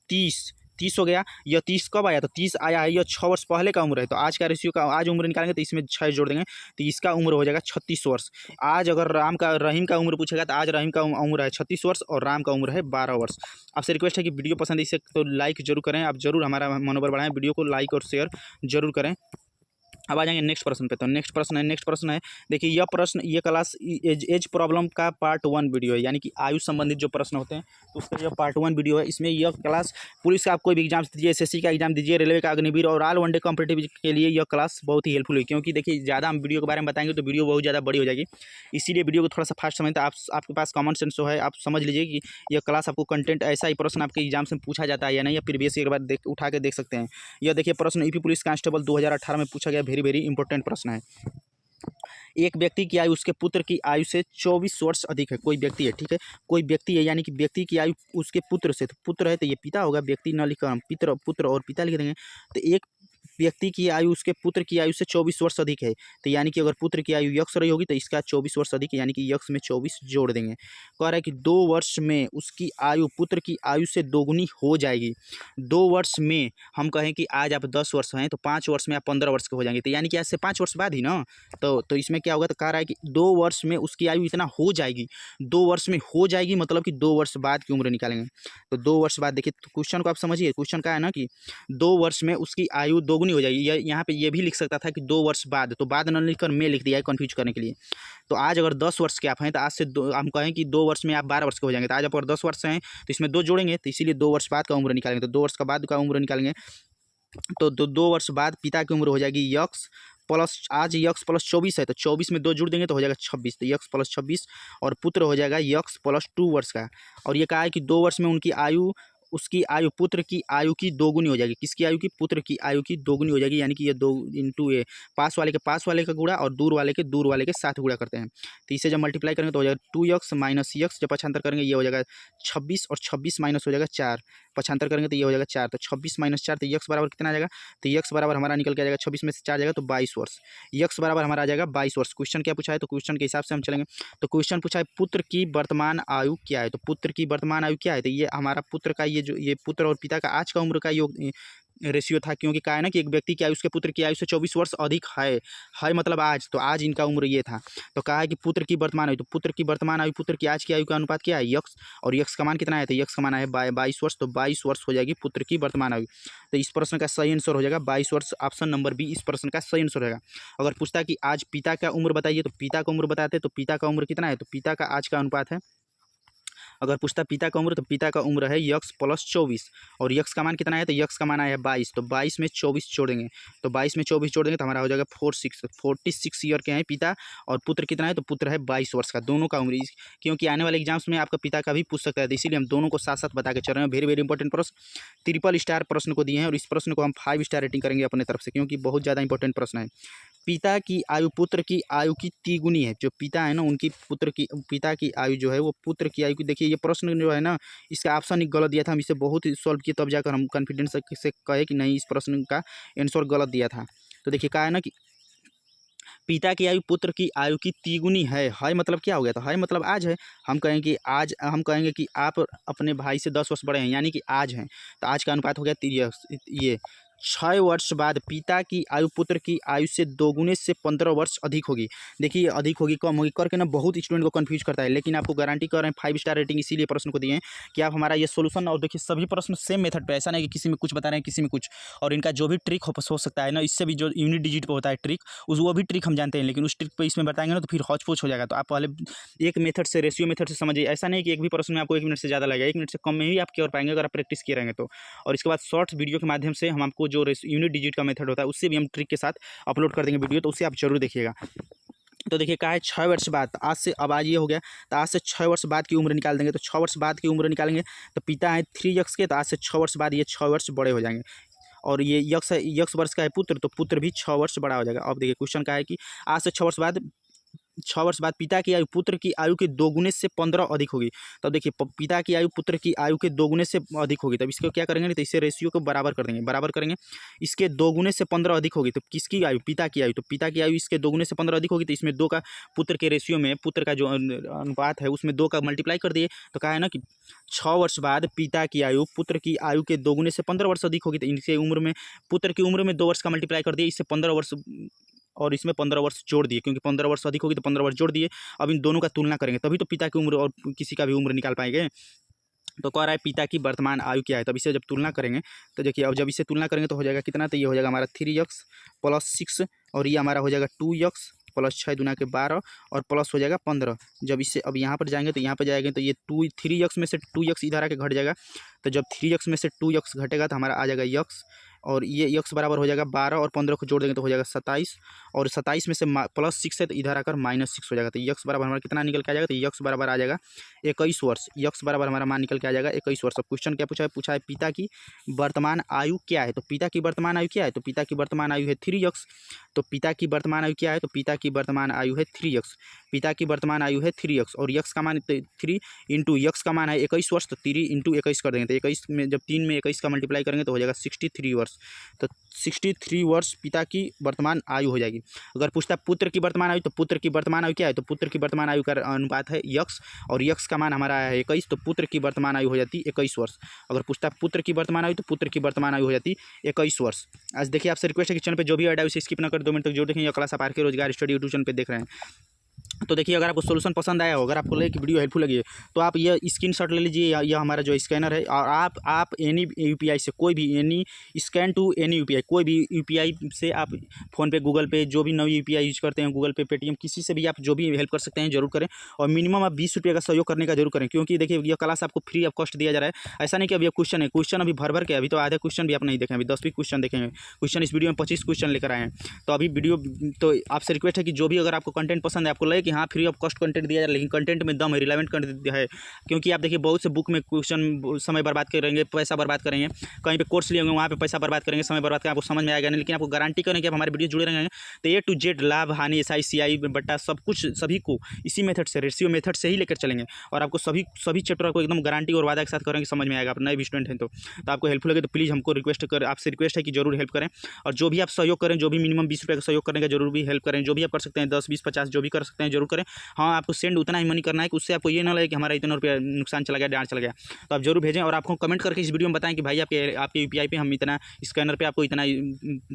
A: 30 हो गया। यह 30 कब आया, तो 30 आया है, यह 6 वर्ष पहले का उम्र है, तो आज का रेशियो का आज उम्र निकालेंगे तो इसमें 6 जोड़ देंगे तो इसका उम्र हो जाएगा 36 वर्ष। आज अगर रहीम का उम्र पूछेगा तो आज रहीम का उम्र है 36 वर्ष और राम का उम्र है 12 वर्ष। आपसे रिक्वेस्ट है कि वीडियो पसंद इसे तो लाइक जरूर करें, आप जरूर हमारा मनोबल बढ़ाएं, वीडियो को लाइक और शेयर जरूर करें। अब आ जाएंगे नेक्स्ट प्रश्न पे, तो नेक्स्ट प्रश्न है देखिए यह प्रश्न, ये क्लास एज प्रॉब्लम का पार्ट 1 वीडियो है, यानी कि आयु संबंधित जो प्रश्न होते हैं तो उसका यह पार्ट 1 वीडियो है। इसमें यह क्लास पुलिस का आप कोई भी एग्जाम दीजिए, SSC का एग्जाम दीजिए, रेलवे का, अग्निवीर और ऑल वनडे कॉम्पिटिटिव के लिए यह क्लास बहुत ही हेल्पफुल है, क्योंकि देखिए ज़्यादा हम वीडियो के बारे में बताएंगे तो वीडियो बहुत ज़्यादा बड़ी हो जाएगी, इसीलिए वीडियो को थोड़ा सा फास्ट समझते हैं। आपके पास कॉमन सेंस जो है आप समझ लीजिए कि यह क्लास आपको कंटेंट ऐसा ही प्रश्न आपके एग्जाम से पूछा जाता है या नहीं, या प्रीवियस एक बार उठा के देख सकते हैं। यह देखिए प्रश्न यूपी पुलिस कांस्टेबल 2018 में पूछा गया, वेरी इंपॉर्टेंट प्रश्न है। एक व्यक्ति की आयु उसके पुत्र की आयु से 24 वर्ष अधिक है, कोई व्यक्ति है, ठीक है, कोई व्यक्ति है, यानी कि व्यक्ति की आयु उसके पुत्र से, तो पुत्र है तो ये पिता होगा, व्यक्ति न लिखकर हम पुत्र और पिता लिख देंगे, तो एक व्यक्ति की आयु उसके पुत्र की आयु से 24 वर्ष अधिक है, तो यानी कि अगर पुत्र की आयु यक्ष रही होगी तो इसका 24 वर्ष अधिक है, यानी कि यक्ष में 24 जोड़ देंगे। कह रहा है कि 2 वर्ष में उसकी आयु पुत्र की आयु से दोगुनी हो जाएगी। 2 वर्ष में हम कहें कि आज आप 10 वर्ष हैं तो 5 वर्ष में आप 15 वर्ष के हो जाएंगे, तो यानी कि आज से 5 वर्ष बाद ही ना, तो इसमें क्या होगा, तो कह रहा है कि 2 वर्ष में उसकी आयु इतना हो जाएगी, 2 वर्ष में हो जाएगी मतलब कि 2 वर्ष बाद की उम्र निकालेंगे, तो 2 वर्ष बाद देखिए, तो क्वेश्चन को आप समझिए, क्वेश्चन का है ना कि 2 वर्ष में उसकी आयु दोगुनी हो जाएगी। यहाँ पे ये भी लिख सकता था कि 2 वर्ष बाद, तो बाद न लिखकर में लिख दिया है कन्फ्यूज करने के लिए। तो आज अगर 10 वर्ष के आप हैं तो आज से हम कहें कि 2 वर्ष में आप 12 वर्ष के हो जाएंगे, तो आज आप अगर 10 वर्ष हैं तो इसमें 2 जोड़ेंगे तो इसीलिए 2 वर्ष बाद का उम्र निकालेंगे, तो 2 वर्ष का बाद का उम्र निकालेंगे तो 2 वर्ष बाद पिता की उम्र हो जाएगी यक्स प्लस, आज यक्स प्लस 24 है तो 24 में 2 जोड़ देंगे तो हो जाएगा 26, तो यक्स प्लस 26 और पुत्र हो जाएगा यक्स प्लस 2 वर्ष का। और ये कहा है कि 2 वर्ष में उनकी आयु, उसकी आयु पुत्र की आयु की दोगुनी हो जाएगी, किसकी आयु की, पुत्र की आयु की दोगुनी हो जाएगी, यानी कि ये 2 × ए, पास वाले के पास वाले का गुणा और दूर वाले के साथ गुणा करते हैं, तो इसे जब मल्टीप्लाई करेंगे तो हो जाएगा 2x माइनस यक्स, जब पक्षांतर करेंगे ये हो जाएगा 26 और 26 माइनस हो जाएगा 4, पक्षांतर करेंगे तो ये हो जाएगा 4, तो 26 माइनस 4, तो यक्स बराबर कितना आ जाएगा, तो यक्स बराबर हमारा निकल के आ जाएगा 26 में से 4 जाएगा तो 22 वर्ष, यक्स बराबर हमारा आ जाएगा 22 वर्ष। क्वेश्चन क्या पूछा है, तो क्वेश्चन के हिसाब से हम चलेंगे, तो क्वेश्चन पूछा है पुत्र की वर्तमान आयु क्या है, तो पुत्र की वर्तमान आयु क्या है, तो ये हमारा पुत्र का ये पुत्र और पिता का आज का उम्र का योग रेशियो था, क्योंकि कहा है ना कि एक व्यक्ति की आयु उसके पुत्र की आयु से 24 वर्ष अधिक है मतलब आज, तो आज इनका उम्र ये था, तो कहा है कि पुत्र की वर्तमान आयु, तो पुत्र की वर्तमान आयु पुत्र की आज की आयु का अनुपात क्या है, यक्स, और यक्स का मान कितना है, तो यक्स का मान है 22 वर्ष, तो 22 वर्ष हो जाएगी पुत्र की वर्तमान आयु। तो इस प्रश्न का सही आंसर हो जाएगा 22 वर्ष, ऑप्शन नंबर बी इस प्रश्न का सही आंसर रहेगा। अगर पूछता कि आज पिता का उम्र बताइए तो पिता का उम्र बताते, तो पिता का उम्र कितना है, तो पिता का आज का अनुपात है अगर पूछता पिता का उम्र तो पिता का उम्र है यक्स प्लस 24 और यक्स का मान कितना है तो यक्स का मान आया है 22, तो 22 में 24 जोड़ेंगे तो 22 में 24 जोड़ देंगे तो हमारा हो जाएगा 46 ईयर के हैं पिता और पुत्र कितना है तो पुत्र है 22 वर्ष का। दोनों का उम्र क्योंकि आने वाले एग्जाम्स में आपका पिता का भी पूछ सकता है, तो इसीलिए हम दोनों को साथ साथ बता के चल रहे हैं। वेरी वेरी इंपॉर्टेंट प्रश्न, ट्रिपल स्टार प्रश्न को दिए हैं और इस प्रश्न को हम 5 स्टार रेटिंग करेंगे अपने तरफ से क्योंकि बहुत ज़्यादा इंपॉर्टेंट प्रश्न है। पिता की आयु पुत्र की आयु की तिगुनी है। जो पिता है ना उनकी पिता की आयु जो है वो पुत्र की आयु की, देखिए ये प्रश्न जो है ना इसका ऑप्शन ही गलत दिया था, हम इसे बहुत ही सॉल्व किए तब जाकर हम कॉन्फिडेंस से कहे कि नहीं इस प्रश्न का आंसर गलत दिया था। तो देखिए कहा है ना कि पिता की आयु पुत्र की आयु की तिगुनी है मतलब क्या हो गया, तो है मतलब आज है। हम कहेंगे कि आप अपने भाई से 10 वर्ष बड़े हैं यानी कि आज हैं, तो आज का अनुपात हो गया ये 6 वर्ष बाद पिता की आयु पुत्र की आयु से 2 गुने से 15 वर्ष अधिक होगी। देखिए अधिक होगी कम होगी करके ना बहुत स्टूडेंट को कंफ्यूज करता है, लेकिन आपको गारंटी कर रहे हैं 5 स्टार रेटिंग इसीलिए प्रश्न को दिए हैं कि आप हमारा ये सोल्यूशन, और देखिए सभी प्रश्न सेम मेथड पे, ऐसा नहीं कि किसी में कुछ बता रहे हैं किसी में कुछ, और इनका जो भी ट्रिक हो सकता है ना इससे भी जो यूनिट डिजिट पर होता है ट्रिक वो भी ट्रिक हम जानते हैं, लेकिन उस ट्रिक पर इसमें बताएंगे ना तो फिर हौच पौच हो जाएगा। तो आप पहले एक मेथड से रेशियो मेथड से समझिए, ऐसा नहीं कि एक भी प्रश्न में आपको 1 मिनट से ज़्यादा लगेगा, 1 मिनट से कम में ही आप केयर पाएंगे अगर आप प्रैक्टिस किए रहेंगे तो। और इसके बाद शॉर्ट्स वीडियो के माध्यम से हम आपको जो यूनिट डिजिट का मेथड होता है उससे भी हम ट्रिक के साथ अपलोड कर देंगे वीडियो, तो उसे आप जरूर देखिएगा। तो देखिए कहा है 6 वर्ष बाद, आज से अब आज ये हो गया तो आज से 6 वर्ष बाद की उम्र निकाल देंगे, तो 6 वर्ष बाद की उम्र निकालेंगे तो पिता है 3x के, तो आज से 6 वर्ष बाद ये 6 वर्ष बड़े हो जाएंगे। और ये यक्स वर्ष का है पुत्र, तो पुत्र भी 6 वर्ष बड़ा हो जाएगा। अब देखिए क्वेश्चन का है कि आज से 6 वर्ष बाद पिता की आयु पुत्र की आयु के 2 गुने से 15 अधिक होगी। तो देखिए पिता की आयु पुत्र की आयु के 2 गुने से अधिक होगी, तब इसको क्या करेंगे तो इसे रेशियो को बराबर कर देंगे, बराबर करेंगे इसके 2 गुने से 15 अधिक होगी, तो किसकी आयु पिता की आयु, तो पिता की आयु इसके 2 गुने से 15 अधिक होगी, तो इसमें 2 का पुत्र के रेशियो में पुत्र का जो अनुपात है उसमें 2 का मल्टीप्लाई कर दिए, तो कहा है ना कि 6 वर्ष बाद पिता की आयु पुत्र की आयु के 2 गुने से 15 वर्ष अधिक होगी, तो इनके उम्र में पुत्र की उम्र में 2 वर्ष का मल्टीप्लाई कर दिए, इससे 15 वर्ष और इसमें 15 वर्ष जोड़ दिए, क्योंकि 15 वर्ष अधिक होगी तो 15 वर्ष जोड़ दिए। अब इन दोनों का तुलना करेंगे तभी तो पिता की उम्र और किसी का भी उम्र निकाल पाएंगे। तो कह रहा है पिता की वर्तमान आयु क्या है, तब इसे जब तुलना करेंगे तो देखिए अब जब इसे तुलना करेंगे तो हो जाएगा कितना, तो ये हो जाएगा हमारा 3x प्लस 6 और ये हमारा हो जाएगा 2x प्लस 6 दूना के 12 और प्लस हो जाएगा 15। जब इससे अब यहाँ पर जाएंगे तो यहाँ पर जाएंगे तो ये 3x में से 2x इधर आके घट जाएगा, तो जब 3x में से 2x घटेगा तो हमारा आ जाएगा x, और ये x बराबर हो जाएगा 12 और 15 को जोड़ देंगे तो हो जाएगा 27, और 27 में से प्लस 6 है तो इधर आकर -6 हो जाएगा, तो x बराबर हमारा कितना निकल के आ जाएगा, तो x बराबर आ जाएगा 21 वर्ष। x बराबर हमारा मान निकल के आ जाएगा 21 वर्ष। अब क्वेश्चन क्या पूछा है पिता की वर्तमान आयु क्या है, तो पिता की वर्तमान आयु क्या है, तो पिता की वर्तमान आयु है 3x, तो पिता की वर्तमान आयु क्या है, तो पिता की वर्तमान आयु है 3x, पिता की वर्तमान आयु है 3x और x का मान 3 इंटू x का मान है 21 वर्ष, तो 3 इंटू 21 कर देंगे, तो 21 में जब 3 में 21 का मल्टीप्लाई करेंगे तो हो जाएगा 63 वर्ष। तो 63 वर्ष पिता की वर्तमान आयु हो जाएगी। अगर पूछता पुत्र की वर्तमान आयु, तो पुत्र की वर्तमान आयु क्या है, तो पुत्र की वर्तमान आयु का अनुपात है x और x का मान हमारा है 21, तो पुत्र की वर्तमान आयु हो जाती 21 वर्ष। अगर पूछता पुत्र की वर्तमान आयु, तो पुत्र की वर्तमान आयु हो जाती 21 वर्ष। आज देखिए आपसे रिक्वेस्ट है कि चैनल पे जो भी ऐड है उसे स्किप ना कर 2 मिनट तक जो देखेंगे, क्लास आप आरके रोजगार स्टडी यूट्यूब चैनल पे देख रहे हैं। तो देखिए अगर आपको सोल्यूशन पसंद आया हो, अगर आपको लगे कि वीडियो हेल्पफुल लगी है तो आप ये स्क्रीनशॉट ले लीजिए, यह हमारा जो स्कैनर है, और आप एनी यूपीआई से कोई भी any scan to any UPI, कोई भी यूपीआई से आप फ़ोन पे गूगल पे जो भी नई यूपीआई यूज करते हैं, गूगल पे पेटीएम किसी से भी आप जो भी हेल्प कर सकते हैं जरूर करें, और मिनिमम आप 20 रुपये का सहयोग करने का जरूर करें, क्योंकि देखिए यह क्लास आपको फ्री ऑफ कॉस्ट दिया जा रहा है। ऐसा नहीं कि अभी क्वेश्चन है, क्वेश्चन अभी भर के, अभी तो आधे क्वेश्चन भी आप नहीं देखें, अभी 10 भी क्वेश्चन देखेंगे। क्वेश्चन इस वीडियो में 25 क्वेश्चन लेकर आए हैं, तो अभी वीडियो तो आपसे रिक्वेस्ट है कि जो भी अगर आपको कंटेंट पसंद है, आपको लगे कि हाँ फ्री ऑफ कॉस्ट कंटेंट दिया जा रहा है, लेकिन कंटेंट में दम है, रिलेवेंट कंटेंट है, क्योंकि आप देखिए बहुत से बुक में क्वेश्चन समय बर्बाद करेंगे, पैसा बर्बाद करेंगे, कहीं पे कोर्स लिए होंगे वहाँ पे पैसा बर्बाद करेंगे, समय बर्बाद करेंगे, आपको समझ में आएगा नहीं, लेकिन आपको गारंटी करें कि आप हमारे वीडियो जुड़े रहेंगे तो A to Z लाभ हानि SI CI बट्टा सब कुछ सभी को इसी मेथड से, रेशियो मेथड से ही लेकर चलेंगे, और आपको सभी चैप्टर को एकदम गारंटी और वादा के साथ करेंगे, समझ में आएगा। आप नए भी स्टूडेंट हैं तो आपको हेल्पफुल लगे तो प्लीज़ हमको आपसे रिक्वेस्ट है कि जरूर हेल्प करें, और जो भी आप सहयोग करें, जो भी मिनिमम 20 रुपये का सहयोग करने का जरूर भी हेल्प करें, जो भी आप कर सकते हैं 10 20 50 जो भी कर सकते हैं जरूर करें। हाँ आपको सेंड उतना ही मनी करना है कि उससे आपको ये ना लगे कि हमारा इतना रुपया नुकसान चला गया, डांट चला गया, तो आप जरूर भेजें, और आपको कमेंट करके इस वीडियो में बताएं कि भाई आपके यूपीआई पे हम इतना स्कैनर पे आपको इतना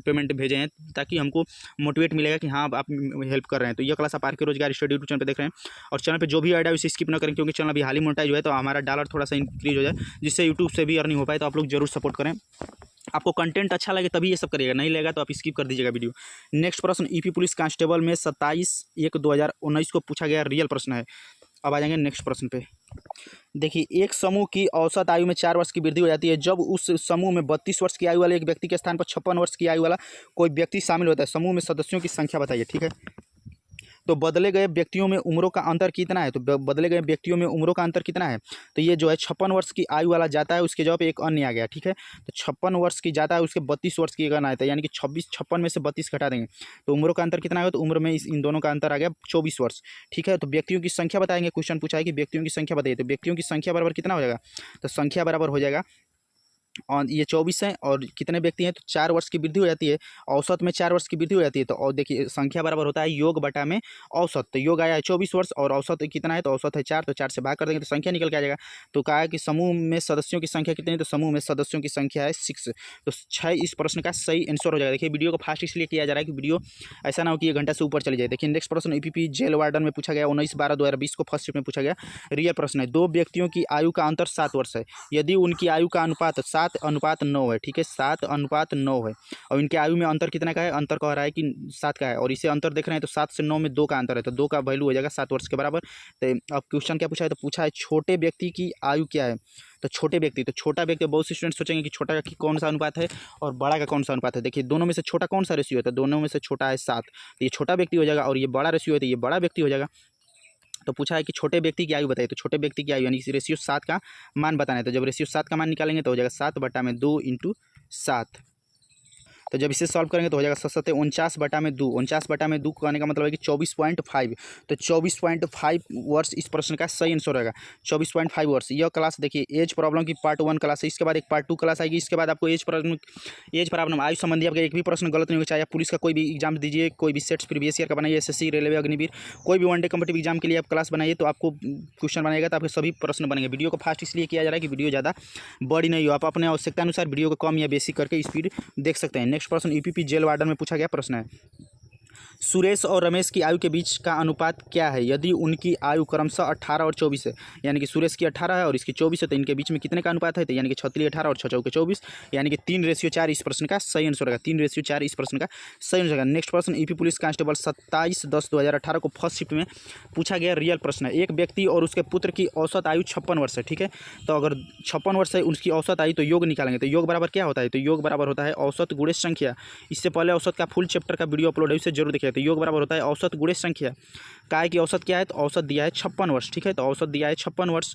A: पेमेंट भेजे हैं, ताकि हमको मोटिवेट मिलेगा कि हाँ आप हेल्प कर रहे हैं। तो ये क्लास आप आरके रोजगार स्टडी यूट्यूब चैनल पे देख रहे हैं, और चैनल पे जो भी ऐड है उसे स्किप ना करें, क्योंकि चैनल अभी हाल ही मोनेटाइज हुआ है, तो हमारा डॉलर थोड़ा सा इंक्रीज हो जाए जिससे यूट्यूब से भी अर्निंग हो पाए, तो आप लोग जरूर सपोर्ट करें। आपको कंटेंट अच्छा लगे तभी ये सब करिएगा, नहीं लगेगा तो आप स्किप कर दीजिएगा वीडियो। नेक्स्ट प्रश्न ईपी पुलिस कांस्टेबल में 27/1/2019 को पूछा गया रियल प्रश्न है। अब आ जाएंगे नेक्स्ट प्रश्न पे। देखिए, एक समूह की औसत आयु में 4 वर्ष की वृद्धि हो जाती है जब उस समूह में 32 वर्ष की आयु वाले एक व्यक्ति के स्थान पर 56 वर्ष की आयु वाला कोई व्यक्ति शामिल होता है। समूह में सदस्यों की संख्या बताइए। ठीक है, तो बदले गए व्यक्तियों में उम्रों का अंतर कितना है? तो बदले गए व्यक्तियों में उम्रों का अंतर कितना है? तो ये जो है 56 वर्ष की आयु वाला जाता है, उसके जवाब एक अन्य आ गया। ठीक है, तो 56 वर्ष की जाता है, उसके 32 वर्ष की गणना है, तो यानी कि 56 में से 32 घटा देंगे तो उम्रों का अंतर कितना है? तो उम्र में इन दोनों का अंतर आ गया 24 वर्ष। ठीक है, तो व्यक्तियों की संख्या बताएंगे। क्वेश्चन पूछा है कि व्यक्तियों की संख्या बताइए, तो व्यक्तियों की संख्या बराबर कितना हो जाएगा? तो संख्या बराबर हो जाएगा, और ये 24 है और कितने व्यक्ति हैं? तो 4 वर्ष की वृद्धि हो जाती है, औसत में 4 वर्ष की वृद्धि हो जाती है। तो और देखिए, संख्या बराबर होता है योग बटा में औसत। तो योग आया है 24 वर्ष और औसत कितना है? तो औसत है 4, तो 4 से भाग कर देंगे तो संख्या निकल के आ जाएगा। तो कहा है कि समूह में सदस्यों की संख्या कितनी है? तो समूह में सदस्यों की संख्या है 6। तो 6 इस प्रश्न का सही आंसर हो जाएगा। देखिए, वीडियो को फास्ट इसलिए किया जा रहा है कि वीडियो ऐसा ना हो कि 1 घंटा से ऊपर चली जाए। देखिए, नेक्स्ट प्रश्न ईपीपी जेल वार्डन में पूछा गया 19/12/2020 को फर्स्ट शिफ्ट में पूछा गया। रियल प्रश्न है, 2 व्यक्तियों की आयु का अंतर 7 वर्ष है। यदि उनकी आयु का अनुपात 7:9 है। ठीक है, 7:9 है और इनके आयु में अंतर कितना का है? अंतर कह रहा है कि 7 का है और इसे अंतर देख रहे हैं तो 7 से 9 में 2 का अंतर है, तो 2 का वैल्यू हो जाएगा 7 वर्ष के बराबर। तो अब क्वेश्चन क्या पूछा है? तो पूछा है छोटे व्यक्ति की आयु क्या है? तो छोटे व्यक्ति, तो छोटा व्यक्ति, बहुत से स्टूडेंट सोचेंगे कि छोटा का कौन सा अनुपात है और बड़ा का कौन सा अनुपात है। देखिए, दोनों में से छोटा कौन सा रेशियो है? तो दोनों में से छोटा है 7, तो ये छोटा व्यक्ति हो जाएगा और ये बड़ा रेशियो है तो ये बड़ा व्यक्ति हो जाएगा। तो पूछा है कि छोटे व्यक्ति की आयु बताइए, तो छोटे व्यक्ति की आयु यानी रेशियो 7 का मान बताना है। तो जब रेशियो 7 का मान निकालेंगे तो हो जाएगा 7/2 × 7। तो जब इसे सॉल्व करेंगे तो हो जाएगा 7 × 49/2। 49/2 कहने का मतलब है कि 24.5। तो 24.5 वर्ष इस प्रश्न का सही आंसर रहेगा, 24.5 वर्ष। यह क्लास देखिए एज प्रॉब्लम की पार्ट 1 क्लास है, इसके बाद एक पार्ट 2 क्लास आएगी। इसके बाद आपको एज प्रॉब्लम आयु संबंधी आपका एक भी प्रश्न गलत नहीं होगा, चाहे आप पुलिस का कोई भी एग्जाम दीजिए, कोई भी सेट्स प्रीवियस ईयर का बनाइए, एसएससी, रेलवे, अग्निवीर, कोई भी वनडे कॉम्पिटिटिव एग्जाम के लिए आप क्लास बनाइए तो आपको क्वेश्चन बनाएगा तो आपके सभी प्रश्न बनेंगे। वीडियो को फास्ट इसलिए किया जा रहा है कि वीडियो ज़्यादा बड़ी नहीं हो, आप अपने आवश्यकता अनुसार वीडियो को कम या बेसी करके स्पीड देख सकते हैं। नेक्स्ट प्रश्न ईपीपी जेल वार्डन में पूछा गया प्रश्न है, सुरेश और रमेश की आयु के बीच का अनुपात क्या है? यदि उनकी आयु क्रमशः 18 और 24 है, यानी कि सुरेश की 18 है और इसकी 24 है, तो इनके बीच में कितने का अनुपात है? तो यानी कि 6 18 और 6 चौके 24, यानी कि 3:4 इस प्रश्न का सही आंसर रहेगा। 3:4 इस प्रश्न का सही आंसर रहेगा। नेक्स्ट प्रश्न ईपी पुलिस कांस्टेबल 27/10/2018 को फर्स्ट शिफ्ट में पूछा गया रियल प्रश्न है, एक व्यक्ति और उसके पुत्र की औसत आयु 56 वर्ष है। ठीक है, तो अगर 56 वर्ष है उसकी औसत आयु, तो योग निकालेंगे तो योग बराबर क्या होता है? तो योग बराबर होता है औसत गुणे संख्या। इससे पहले औसत का फुल चैप्टर का वीडियो अपलोड है, उसे जरूर देखिए। तो योग बराबर होता है औसत गुणे संख्या। काय की औसत क्या है? तो औसत दिया है 56 वर्ष। ठीक है, तो औसत दिया है 56 वर्ष।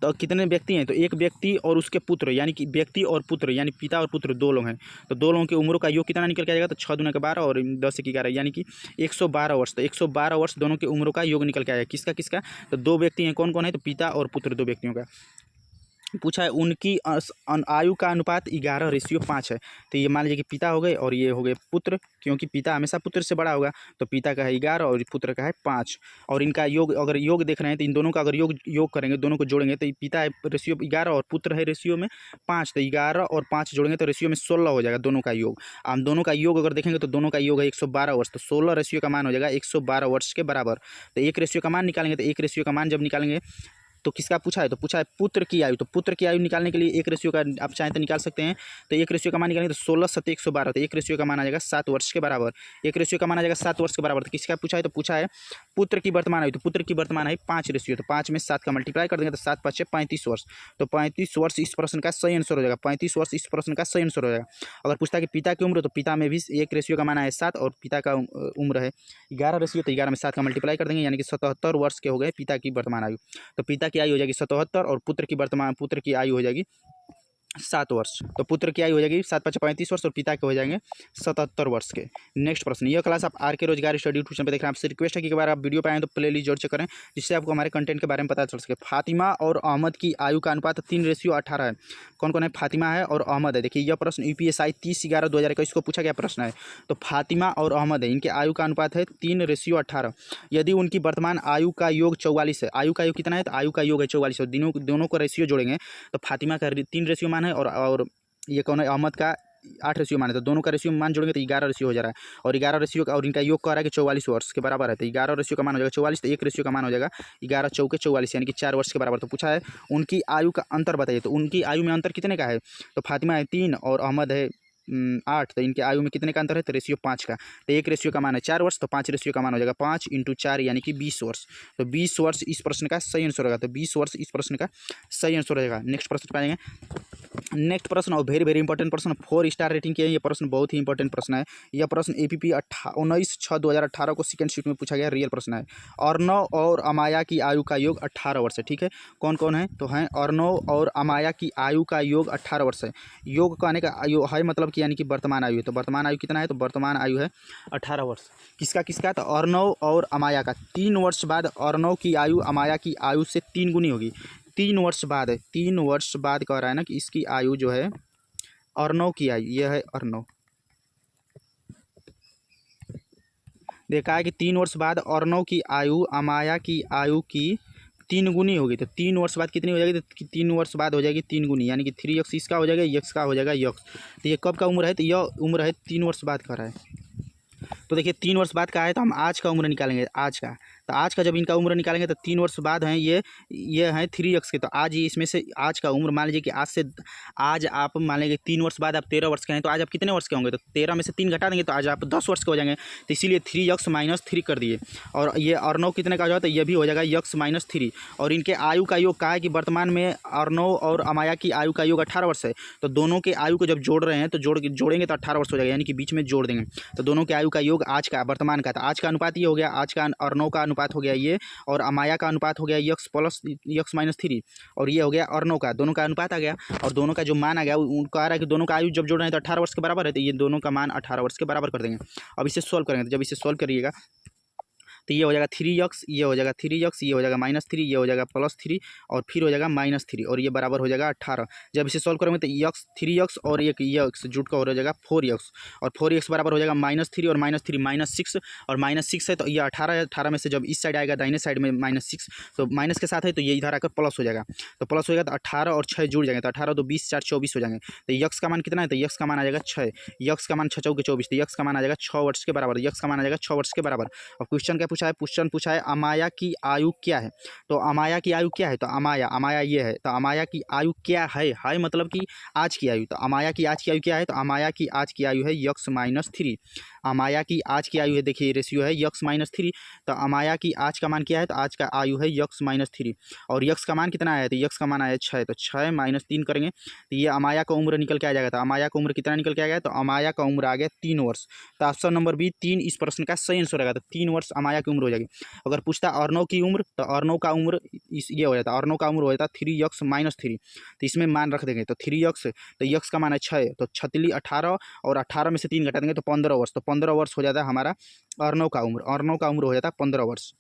A: तो कितने व्यक्ति हैं? तो एक व्यक्ति और उसके पुत्र, यानी कि व्यक्ति और पुत्र यानी पिता और पुत्र 2 लोग हैं, तो 2 लोगों की उम्रों का योग कितना निकल के आ जाएगा? तो 6 दूना 12 और 10 1 11 यानी कि 112 वर्ष। तो 112 वर्ष दोनों की उम्रों का योग निकल के आएगा। किसका किसका? तो 2 व्यक्ति हैं, कौन कौन है? तो पिता और पुत्र 2 व्यक्तियों का। पूछा है उनकी आयु का अनुपात 11:5 है। तो ये मान लीजिए कि पिता हो गए और ये हो गए पुत्र, क्योंकि पिता हमेशा पुत्र से बड़ा होगा, तो पिता का है 11 और पुत्र का है 5। और इनका योग, अगर योग देख रहे हैं तो इन दोनों का अगर योग करेंगे, दोनों को जोड़ेंगे तो पिता है रेशियो 11 और पुत्र है रेशियो में 5। तो 11 और 5 जोड़ेंगे तो रेशियो में 16 हो जाएगा दोनों का योग। हम दोनों का योग अगर देखेंगे तो दोनों का योग है 112 वर्ष, तो 16 रेशियो का मान हो जाएगा 112 वर्ष के बराबर। तो एक रेशियो का मान निकालेंगे, तो एक रेशियो का मान जब निकालेंगे तो किसका पूछा है? तो पूछा है पुत्र की आयु। तो पुत्र की आयु निकालने के लिए एक रेशियो का आप चाहें तो निकाल सकते हैं। तो एक रेशियो का मान निकालेंगे तो 16 7 112, तो एक रेशियो का मान आ जाएगा 7 वर्ष के बराबर। एक रेशियो का मान आ जाएगा 7 वर्ष के बराबर। तो किसका पूछा है? तो पूछा है पुत्र की वर्तमान आयु। तो पुत्र की वर्तमान आयु 5 रेशियो, तो 5 में 7 का मल्टीप्लाई कर देंगे तो 7 5 35 वर्ष। तो 35 वर्ष इस प्रश्न का सही आंसर हो जाएगा। 35 वर्ष इस प्रश्न का सही आंसर हो जाएगा। अगर पूछता है कि पिता की उम्र, तो पिता में भी एक रेशियो का मान है 7 और पिता का उम्र है 11 रेशियो, तो 11 में 7 का मल्टीप्लाई कर देंगे यानी कि 77 वर्ष के हो गए पिता की वर्तमान आयु। तो पिता की आयु हो जाएगी 77 और पुत्र की आयु हो जाएगी 7 वर्ष। तो पुत्र की आयु हो जाएगी 7 5 35 वर्ष और पिता के हो जाएंगे 77 वर्ष के। नेक्स्ट प्रश्न, यह क्लास आप आर.के. रोजगार स्टडी ट्यूशन पे देख रहे हैं। आपसे रिक्वेस्ट है कि एक बार आप वीडियो पे आएँ तो प्ले लिस्ट जरूर चेक करें, जिससे आपको हमारे कंटेंट के बारे में पता चल सके। फातिमा और अहमद की आयु का अनुपात 3:18 है। कौन कौन है? फातिमा है और अहमद है। देखिए, यह प्रश्न यूपीएसआई 30/11/2021 को पूछा गया प्रश्न है। तो फातिमा और अहमद है, इनके आयु का अनुपात है 3:18। यदि उनकी वर्तमान आयु का योग 44 है, आयु का योग कितना है? तो आयु का योग है 44 और दोनों को रेशियो जोड़ेंगे तो फातिमा का 3 रेशियो मान है और ये कौन है? अहमद का 8 रेशियो मान है। तो दोनों का रेशियो मान जोड़ेंगे तो 11 रेशियो हो जा रहा है और 11 रेशियो का, और इनका योग कह रहा है कि 44 वर्ष के बराबर है। तो 11 रेशियो का मान हो जाएगा 44, तो एक रेशियो का मान हो जाएगा 11 चौके 44 यानी कि 4 वर्ष के बराबर। तो पूछा है उनकी आयु का अंतर बताइए। तो उनकी आयु में अंतर कितने का है? तो फातिमा है 3 और अहमद है 8, तो इनके आयु में कितने का अंतर है, तो रेशियो 5 का। तो एक रेशियो का मान है 4 वर्ष, तो 5 रेशियो का मान हो जाएगा 5 × 4 यानी कि 20 वर्ष। तो 20 वर्ष इस प्रश्न का सही आंसर होगा। तो 20 वर्ष इस प्रश्न का सही आंसर रहेगा। नेक्स्ट प्रश्न पे आएंगे। नेक्स्ट प्रश्न और वेरी वेरी इंपॉर्टेंट प्रश्न, 4 स्टार रेटिंग के, ये प्रश्न बहुत ही इंपॉर्टेंट प्रश्न है। यह प्रश्न APP 19/6/2018 को सेकंड शीट में पूछा गया रियल प्रश्न है। अर्णव और अमाया की आयु का योग 18 वर्ष है। ठीक है, कौन कौन है, तो हैं अर्णव और अमाया की आयु का योग 18 वर्ष है। योग कहने का आयु है मतलब कि यानी कि वर्तमान आयु है। तो वर्तमान आयु कितना है, तो वर्तमान आयु है 18 वर्ष। किसका किसका, तो अर्णव और अमाया का। 3 वर्ष बाद अर्णव की आयु अमाया की आयु से 3 गुनी होगी। 3 वर्ष बाद है, 3 वर्ष बाद कह रहा है ना कि इसकी आयु जो है अर्णव की आयु, यह है अर्णव। देखा है कि 3 वर्ष बाद अर्णव की आयु अमाया की आयु की 3 गुनी होगी। तो 3 वर्ष बाद कितनी हो जाएगी, तो 3 वर्ष बाद हो जाएगी 3 गुनी, यानी कि 3x इसका हो जाएगा, x का हो जाएगा यक्स। तो ये कब का उम्र है, तो यह उम्र है 3 वर्ष बाद का रहा है। तो देखिए 3 वर्ष बाद का है, तो हम आज का उम्र निकालेंगे, आज का। तो आज का जब इनका उम्र निकालेंगे तो 3 वर्ष बाद हैं ये हैं 3x के। तो आज ही इसमें से आज का उम्र मान लीजिए कि आज आप मान लीजिए 3 वर्ष बाद आप 13 वर्ष के हैं, तो आज आप कितने वर्ष के होंगे, तो 13 में से 3 घटा देंगे तो आज आप 10 वर्ष के हो जाएंगे। तो इसीलिए 3x - 3 कर दिए। और ये अर्णव कितने का हो जाएगा, तो ये भी हो जाएगा x - 3। और इनके आयु का योग कहा है कि वर्तमान में अर्णव और अमाया की आयु का योग 18 वर्ष है। तो दोनों के आयु को जब जोड़ रहे हैं तो जोड़ेंगे तो 18 वर्ष हो जाएगा, यानी कि बीच में जोड़ देंगे। तो दोनों के आयु का योग आज का वर्तमान का, तो आज का अनुपात ये हो गया, आज का अर्णव का अनुपात हो गया ये, और अमाया का अनुपात हो गया x - 3, और ये हो गया अर्णव का। दोनों का अनुपात आ गया और दोनों का जो मान आ गया उनको आ रहा है कि दोनों का आयु जब जोड़ रहे हैं तो 18 वर्ष के बराबर है। तो ये दोनों का मान 18 वर्ष के बराबर कर देंगे। अब इसे सॉल्व करेंगे, तो जब इसे सॉल्व करिएगा तो ये हो जाएगा 3x, ये हो जाएगा 3x, ये हो जाएगा -3, ये हो जाएगा +3, और फिर हो जाएगा -3, और ये बराबर हो जाएगा 18। जब इसे सॉल्व करेंगे तो x 3x और एक x जुट का हो जाएगा 4x, और 4x बराबर हो जाएगा -3 और -3 -6, और -6 है तो ये 18 में से जब इस साइड आएगा दाहिने साइड में -6, तो माइनस के साथ है तो ये इधर आकर प्लस हो जाएगा। तो प्लस हो जाएगा तो 18 और 6 जुड़ जाएंगे, तो 18 2 20 4 24 हो जाएंगे। तो x का मान कितना है, तो x का मान आ जाएगा 6, x का मान 6 × 24, तो x का मान आ जाएगा 6 वर्ष के बराबर, x का मान आ जाएगा 6 वर्ष के बराबर। अब क्वेश्चन क्या पूछा है अमाया की आयु क्या है। तो अमाया की आयु क्या है, तो अमाया ये है। तो अमाया की आयु क्या है मतलब कि आज की आयु। तो अमाया की आज की आयु क्या है, तो अमाया की आज की आयु है x - 3। अमाया की आज की आयु है, देखिए रेशियो है x - 3। तो अमाया की आज का मान क्या है, तो आज का आयु है x - 3, और x का मान कितना आया, तो x का मान आया 6। तो 6 - 3 करेंगे तो ये अमाया का उम्र निकल के आ जाएगा। तो अमाया का उम्र कितना निकल के आ गया, तो अमाया का उम्र आ गया 3 वर्ष। तो ऑप्शन नंबर बी 3 इस प्रश्न का सही आंसर रहेगा। तो 3 वर्ष अमाया की उम्र हो जाएगी। अगर पूछता अर्णव की उम्र, तो अर्णव का उम्र ये हो जाता, अर्णव का उम्र हो जाता 3x - 3। तो इसमें मान रख देंगे, तो 3x, तो x का मान है 6, तो 6 × 18, और 18 में से 3 घटा देंगे तो 15 वर्ष। तो 15 वर्ष हो जाता है हमारा अर्णव का उम्र हो जाता है 15 वर्ष।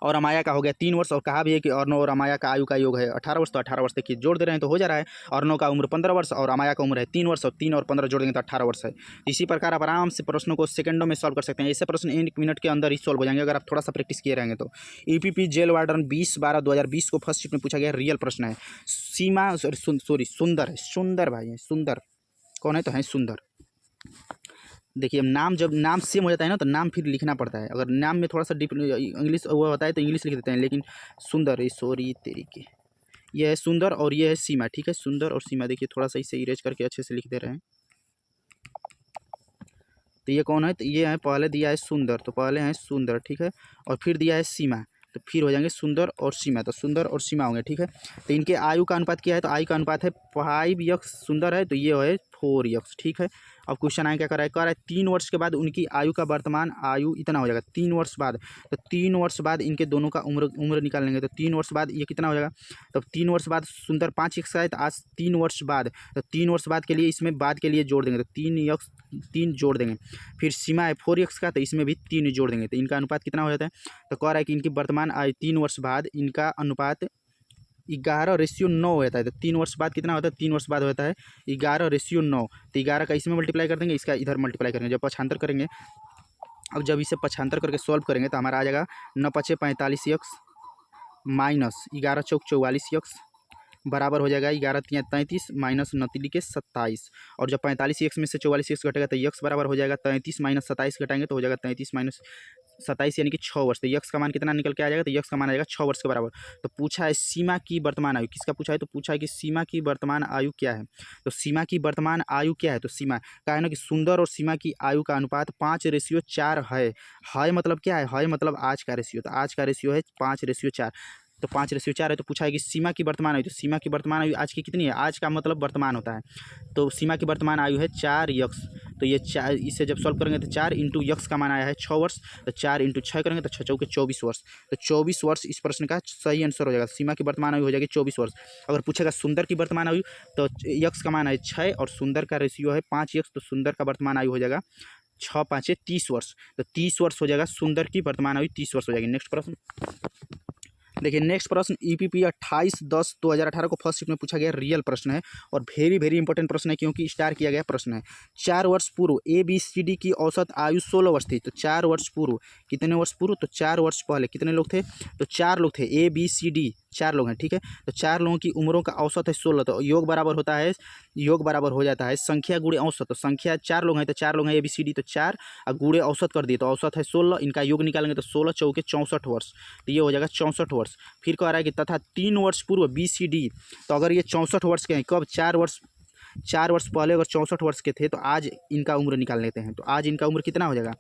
A: और अमाया का हो गया 3 वर्ष। और कहा भी है कि अर्णव और अमाया का आयु का योग है 18 वर्ष। तो 18 वर्ष देखिए जोड़ दे रहे हैं तो हो जा रहा है। अर्णव का उम्र 15 वर्ष और अमाया का उम्र है 3 वर्ष, और 3 और 15 जोड़ देंगे तो 18 वर्ष है। इसी प्रकार आप आराम से प्रश्नों को सेकंडों में सॉल्व कर सकते हैं। ऐसे प्रश्न 1 मिनट के अंदर ही सॉल्व हो जाएंगे अगर आप थोड़ा सा प्रैक्टिस किए रहेंगे तो। EPP जेल वार्डन 20/12/2020 को फर्स्ट शिफ्ट में पूछा गया रियल प्रश्न है। सीमा सुंदर है, सुंदर भाई है, सुंदर कौन है, तो है सुंदर। देखिए नाम जब नाम सेम हो जाता है ना तो नाम फिर लिखना पड़ता है। अगर नाम में थोड़ा सा इंग्लिश वो होता है तो इंग्लिश लिख देते हैं, लेकिन सुंदर तरीके ये है सुंदर और ये है सीमा। ठीक है, सुंदर और सीमा देखिए थोड़ा सा इसे इरेज करके अच्छे से लिख दे रहे हैं। तो ये कौन है, तो ये है पहले दिया है सुंदर, तो पहले है सुंदर, ठीक है, और फिर दिया है सीमा, तो फिर हो जाएंगे सुंदर और सीमा। तो सुंदर और सीमा होंगे, ठीक है। तो इनके आयु का अनुपात क्या है, तो आयु का अनुपात है 5x सुंदर है तो ये है 4x, ठीक है। अब क्वेश्चन आए क्या कर रहा है 3 वर्ष के बाद उनकी आयु का वर्तमान आयु इतना हो जाएगा 3 वर्ष बाद। तो 3 वर्ष बाद इनके दोनों का उम्र निकाल लेंगे। तो 3 वर्ष बाद ये कितना हो जाएगा, तो 3 वर्ष बाद सुंदर 5x का है तो आज 3 वर्ष बाद, तो 3 वर्ष बाद के लिए इसमें बाद के लिए जोड़ देंगे तो 3 जोड़ देंगे। फिर सीमा है 4x का तो इसमें भी 3 जोड़ देंगे। तो इनका अनुपात कितना हो जाता है, तो कह रहा है कि इनकी वर्तमान आयु 3 वर्ष बाद इनका अनुपात 11:9 होता है। तो 3 वर्ष बाद कितना होता है, 3 वर्ष बाद होता है 11:9। तो 11 का इसमें मल्टीप्लाई कर देंगे, इसका इधर मल्टीप्लाई करेंगे, जब पक्षांतर करेंगे। अब जब इसे पक्षांतर करके सॉल्व करेंगे तो हमारा आ जाएगा 9 × 5 = 45x माइनस 11 × 4 = 44x बराबर हो जाएगा 11 × 3 = 33 माइनस 9 × 3 = 27। और जब 45x में से 44x घटेगा तो x बराबर हो जाएगा 33 - 27 घटाएंगे तो हो जाएगा 33 - 27 यानी कि 6 वर्ष। तो यक्स का मान कितना निकल के आ जाएगा, तो यक्स का मान आ जाएगा 6 वर्ष के बराबर। तो पूछा है सीमा की वर्तमान आयु, किसका पूछा है, तो पूछा है कि सीमा की वर्तमान आयु क्या है। तो सीमा की वर्तमान आयु क्या है, तो सीमा का है ना कि सुंदर और सीमा की आयु का अनुपात 5:4 है मतलब क्या है मतलब आज का रेशियो। तो आज का रेशियो है 5:4। तो 5:4 है। तो पूछा है कि सीमा की वर्तमान आयु, तो सीमा की वर्तमान आयु आज की कितनी है, आज का मतलब वर्तमान होता है। तो सीमा की वर्तमान आयु है 4 यक्स। तो ये 4, इसे जब सॉल्व करेंगे तो 4 इंटू यक्स का मान आया है 6 वर्ष। तो 4 इंटू 6 करेंगे तो 6 चौके 24 वर्ष। तो 24 वर्ष इस प्रश्न का सही आंसर हो जाएगा। सीमा की वर्तमान आयु हो जाएगी 24 वर्ष। अगर पूछेगा सुंदर की वर्तमान आयु, तो यक्स का मान है 6 और सुंदर का रेशियो है 5 यक्स। तो सुंदर का वर्तमान आयु हो जाएगा 6 5 30 वर्ष। तो 30 वर्ष हो जाएगा, सुंदर की वर्तमान आयु 30 वर्ष हो जाएगी। नेक्स्ट प्रश्न देखिए, नेक्स्ट प्रश्न ईपीपी 28/10/2018 को फर्स्ट शिफ्ट में पूछा गया रियल प्रश्न है और वेरी इंपॉर्टेंट प्रश्न है, क्योंकि स्टार किया गया प्रश्न है। 4 वर्ष पूर्व ABCD की औसत आयु 16 वर्ष थी। तो 4 वर्ष पूर्व, कितने वर्ष पूर्व, तो 4 वर्ष पहले कितने लोग थे, तो 4 लोग थे। ABCD 4 लोग हैं, ठीक है। तो 4 लोगों की उम्रों का औसत है 16। तो योग बराबर होता है, योग बराबर हो जाता है संख्या गुणे औसत। तो संख्या 4 लोग हैं, तो 4 लोग हैं ABCD, तो 4 और गुणे औसत कर दिए तो औसत है 16। इनका योग निकालेंगे तो 16 चौके 64 वर्ष। तो ये हो जाएगा 64 वर्ष। फिर कह रहा है कि तथा 3 वर्ष पूर्व BCD, तो अगर ये 64 वर्ष के हैं, कब, 4 वर्ष पहले अगर 64 वर्ष के थे, तो आज इनका उम्र निकाल लेते हैं। तो आज इनका उम्र कितना हो जाएगा,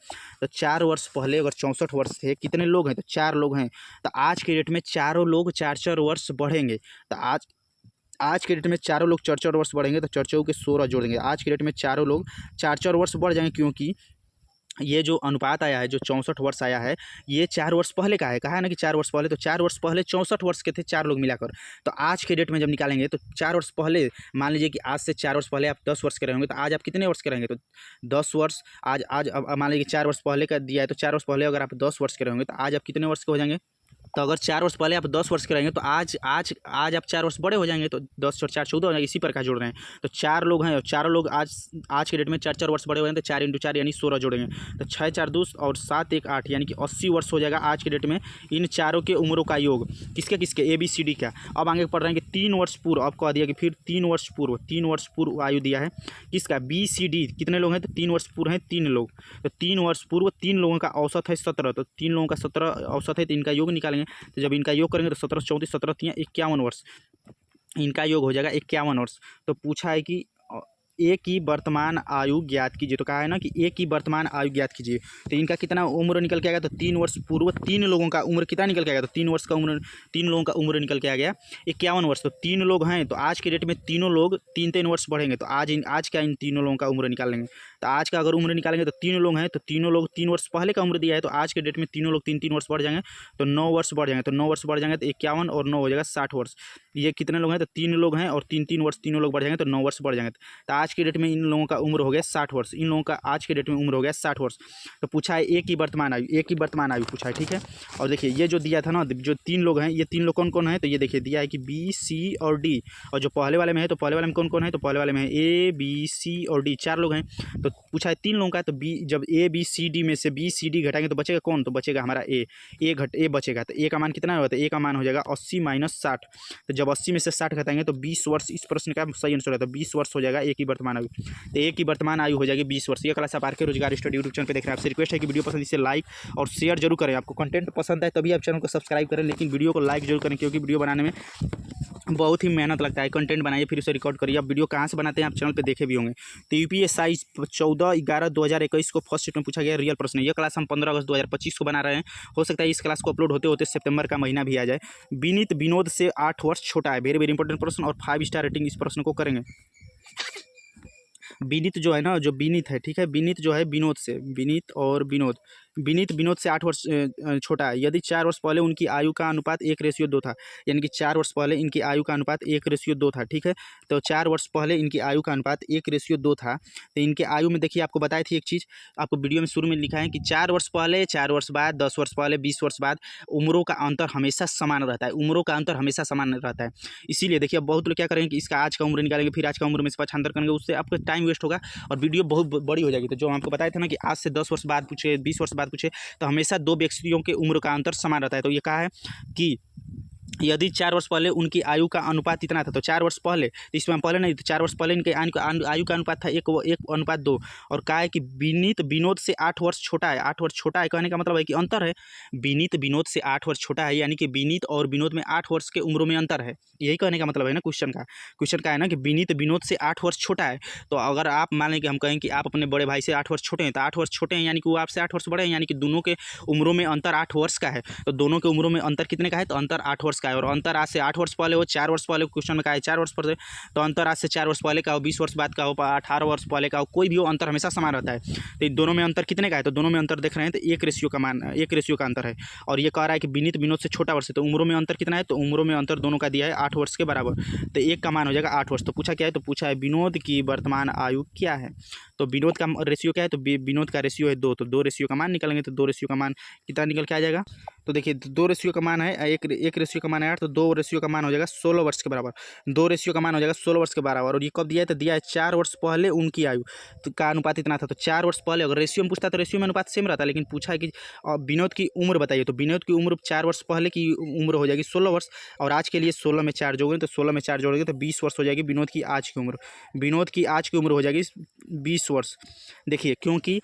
A: तो 4 वर्ष पहले अगर 64 वर्ष थे, कितने लोग हैं, तो 4 लोग हैं। तो आज के डेट में चारों लोग 4 वर्ष बढ़ेंगे। तो आज के डेट में चारों लोग 4 वर्ष बढ़ेंगे। तो 4 के 16 जोड़ देंगे। आज के डेट में चारों लोग 4 वर्ष बढ़ जाएंगे, क्योंकि ये जो अनुपात आया है, जो 64 वर्ष आया है, ये 4 वर्ष पहले का है। कहा है ना कि 4 वर्ष पहले, तो 4 वर्ष पहले 64 वर्ष के थे 4 लोग मिलाकर। तो आज के डेट में जब निकालेंगे तो 4 वर्ष पहले, मान लीजिए कि आज से 4 वर्ष पहले आप 10 वर्ष के रहेंगे, तो आज आप कितने वर्ष के रहेंगे, तो 10 वर्ष। आज अब मान लीजिए 4 वर्ष पहले का दिया है, तो 4 वर्ष पहले अगर आप 10 वर्ष के रहेंगे, तो आज आप कितने वर्ष के हो जाएंगे, तो अगर 4 वर्ष पहले आप 10 वर्ष के रहेंगे, तो आज आप 4 वर्ष बड़े हो जाएंगे। तो 10 और 4 14 हो जाएंगे। इसी प्रकार जोड़ रहे हैं। तो 4 लोग हैं और चारों लोग आज के डेट में 4 वर्ष बड़े हो जाएंगे। तो 4 इंटू 4 यानी 16 जोड़ेंगे। तो 6 4 2 और 7 1 8 यानी कि 80 वर्ष हो जाएगा आज के डेट में इन चारों के उम्रों का योग। किसके किसके, ABCD का। अब आगे पढ़ रहे हैं कि 3 वर्ष पूर्व, अब कह दिया कि फिर 3 वर्ष पूर्व आयु दिया है किसका, BCD। कितने लोग हैं, तो 3 वर्ष पूर्व हैं 3 लोग। तो 3 वर्ष पूर्व 3 लोगों का औसत है 17। तो 3 लोगों का 17 औसत है, तो इनका योग निकालेंगे। तो जब इनका योग करेंगे तो 17 34 17 3 51 वर्ष, इनका योग हो जाएगा 51 वर्ष। तो पूछा है कि ए की वर्तमान आयु ज्ञात कीजिए। तो कहा है ना कि ए की वर्तमान आयु ज्ञात कीजिए। तो इनका कितना उम्र निकल के आ गया, तो 3 वर्ष पूर्व 3 लोगों का उम्र कितना निकल के आ गया, तो 3 वर्ष का उम्र, 3 लोगों का उम्र निकल के आ गया 51 वर्ष। तो 3 लोग हैं, तो आज के डेट में तीनों लोग 3 वर्ष बढ़ेंगे। तो आज का इन तीनों लोगों का उम्र निकालेंगे। तो आज का अगर उम्र निकालेंगे तो 3 लोग हैं, तो तीनों लोग 3 वर्ष पहले का उम्र दिया है। तो आज के डेट में तीनों लोग 3 वर्ष बढ़ जाएंगे। तो 9 वर्ष बढ़ जाएंगे। तो 9 वर्ष बढ़ जाएंगे तो 51 और 9 हो जाएगा 60 वर्ष। ये कितने लोग हैं, तो 3 लोग हैं और 3 वर्ष तीनों लोग बढ़ जाएंगे, तो 9 वर्ष बढ़ जाएंगे। तो आज के डेट में इन लोगों का उम्र हो गया 60 वर्ष। इन लोगों का आज के डेट में उम्र हो गया 60 वर्ष। तो पूछा है ए की वर्तमान आयु पूछा है, ठीक है। और देखिए ये जो दिया था ना, जो 3 लोग हैं, ये 3 लोग कौन कौन है, तो ये देखिए दिया है कि B C और D। और जो पहले वाले में है, तो पहले वाले में कौन कौन है, तो पहले वाले में है A B C और D, 4 लोग हैं। तो पूछा है 3 लोगों का, तो जब A B C D में से B C D घटाएंगे तो बचेगा कौन, तो बचेगा हमारा A बचेगा। तो A का मान कितना होगा, तो A का मान हो जाएगा 80 - 60। तो जब 80 में से 60 घटाएंगे तो 20 वर्ष इस प्रश्न का सही आंसर है। तो 20 वर्ष हो जाएगा ए की वर्तमान आयु। तो ए की वर्तमान आयु हो जाएगी 20 वर्ष। ये क्लास आप आरके रोजगार स्टडी यूट्यूब चैनल पे देख रहे हैं। आपसे रिक्वेस्ट है कि वीडियो पसंद इसे लाइक और शेयर जरूर करें। आपको कंटेंट पसंद है तभी आप चैनल को सब्सक्राइब करें, लेकिन वीडियो को लाइक जरूर करें, क्योंकि वीडियो बनाने में बहुत ही मेहनत लगता है। कंटेंट बनाइए फिर उसे रिकॉर्ड करिए। अब वीडियो कहाँ से बनाते हैं आप चैनल पे देखे भी होंगे। तो UPSI 14/11/2021 को फर्स्ट शिफ्ट में पूछा गया रियल प्रश्न। यह क्लास हम 15 अगस्त 2025 को बना रहे हैं। हो सकता है इस क्लास को अपलोड होते होते सितंबर का महीना भी आ जाए। विनीत विनोद से 8 वर्ष छोटा है। वेरी इंपॉर्टेंट प्रश्न और 5 स्टार रेटिंग इस प्रश्न को करेंगे। विनीत जो है ना, जो विनीत है, ठीक है, विनीत जो है विनोद से, विनीत और विनोद से 8 वर्ष छोटा है। यदि 4 वर्ष पहले उनकी आयु का अनुपात 1:2 था, यानी कि 4 वर्ष पहले इनकी आयु का अनुपात 1:2 था, ठीक है। तो 4 वर्ष पहले इनकी आयु का अनुपात 1:2 था। तो इनके आयु में देखिए आपको बताई थी एक चीज़, आपको वीडियो में शुरू में लिखा है कि 4 वर्ष पहले, 4 वर्ष बाद, 10 वर्ष पहले, 20 वर्ष बाद उम्रों का अंतर हमेशा समान रहता है। उम्रों का अंतर हमेशा समान रहता है। इसीलिए देखिए बहुत लोग क्या करेंगे कि इसका आज का उम्र निकालेंगे, फिर आज का उम्र में से पक्षांतर करेंगे, उससे आपका टाइम वेस्ट होगा और वीडियो बहुत बड़ी हो जाएगी। तो जो आपको बताया था ना कि आज से 10 वर्ष बाद पूछे, 20 वर्ष बाद पूछे, तो हमेशा 2 व्यक्तियों के उम्र का अंतर समान रहता है। तो ये कहा है कि यदि 4 वर्ष पहले उनकी आयु का अनुपात इतना था, तो 4 वर्ष पहले, तो इसमें पहले नहीं, तो 4 वर्ष पहले इनके आयु का अनुपात था 1:2। और कहा है कि विनीत विनोद से 8 वर्ष छोटा है। 8 वर्ष छोटा है कहने का मतलब है कि अंतर है। विनीत विनोद से 8 वर्ष छोटा है, यानी कि विनीत और विनोद में 8 वर्ष के उम्रों में अंतर है। यही कहने का मतलब है ना क्वेश्चन का है ना कि विनीत विनोद से 8 वर्ष छोटा है। तो अगर आप मान लें कि हम कहें कि आप अपने बड़े भाई से 8 वर्ष छोटे हैं, तो 8 वर्ष छोटे हैं यानी कि वो आपसे 8 वर्ष बड़े हैं, यानी कि दोनों के उम्रों में अंतर 8 वर्ष का है। तो दोनों के उम्रों में अंतर कितने का है? तो अंतर 8 वर्ष का है। और अंतर आज से 8 वर्ष पहले हो, 4 वर्ष पहले क्वेश्चन में कहा है 4 वर्ष पहले, तो अंतर आज से 4 वर्ष पहले का हो, 20 वर्ष बाद का हो, 18 वर्ष पहले का हो, कोई भी हो, अंतर हमेशा समान रहता है। तो दोनों में अंतर कितने का है? तो दोनों में अंतर देख रहे हैं तो 1 रेशियो का अंतर है। और ये कह रहा है कि विनीत विनोद से छोटा वर्ष है, तो उम्रों में अंतर कितना है? तो उम्रों में अंतर दोनों का दिया है 8 वर्ष के बराबर। तो एक का मान हो जाएगा 8 वर्ष। तो पूछा क्या है? तो पूछा है विनोद की वर्तमान आयु क्या है। तो विनोद का रेशियो क्या है? तो विनोद का रेशियो है 2। तो 2 रेशियो का मान निकालेंगे, तो 2 रेशियो का मान कितना निकल के आ जाएगा? तो देखिए 2 रेशियो का मान है, एक रेशियो का मान है 8, तो 2 रेशियो का मान हो जाएगा 16 वर्ष के बराबर। 2 रेशियो का मान हो जाएगा 16 वर्ष के बराबर। और ये कब दिया है? तो दिया है 4 वर्ष पहले उनकी आयु तो का अनुपात इतना था। तो 4 वर्ष पहले अगर रेशियो में पूछता तो रेशियो में अनुपात सेम रहता, लेकिन पूछा है कि विनोद की उम्र बताइए। तो विनोद की उम्र 4 वर्ष पहले की उम्र हो जाएगी 16 वर्ष, और आज के लिए 16 में 4 जोड़ेंगे, तो 16 में 4 जोड़ेंगे तो 20 वर्ष हो जाएगी विनोद की आज की उम्र। विनोद की आज की उम्र हो जाएगी 20 वर्ष। देखिए क्योंकि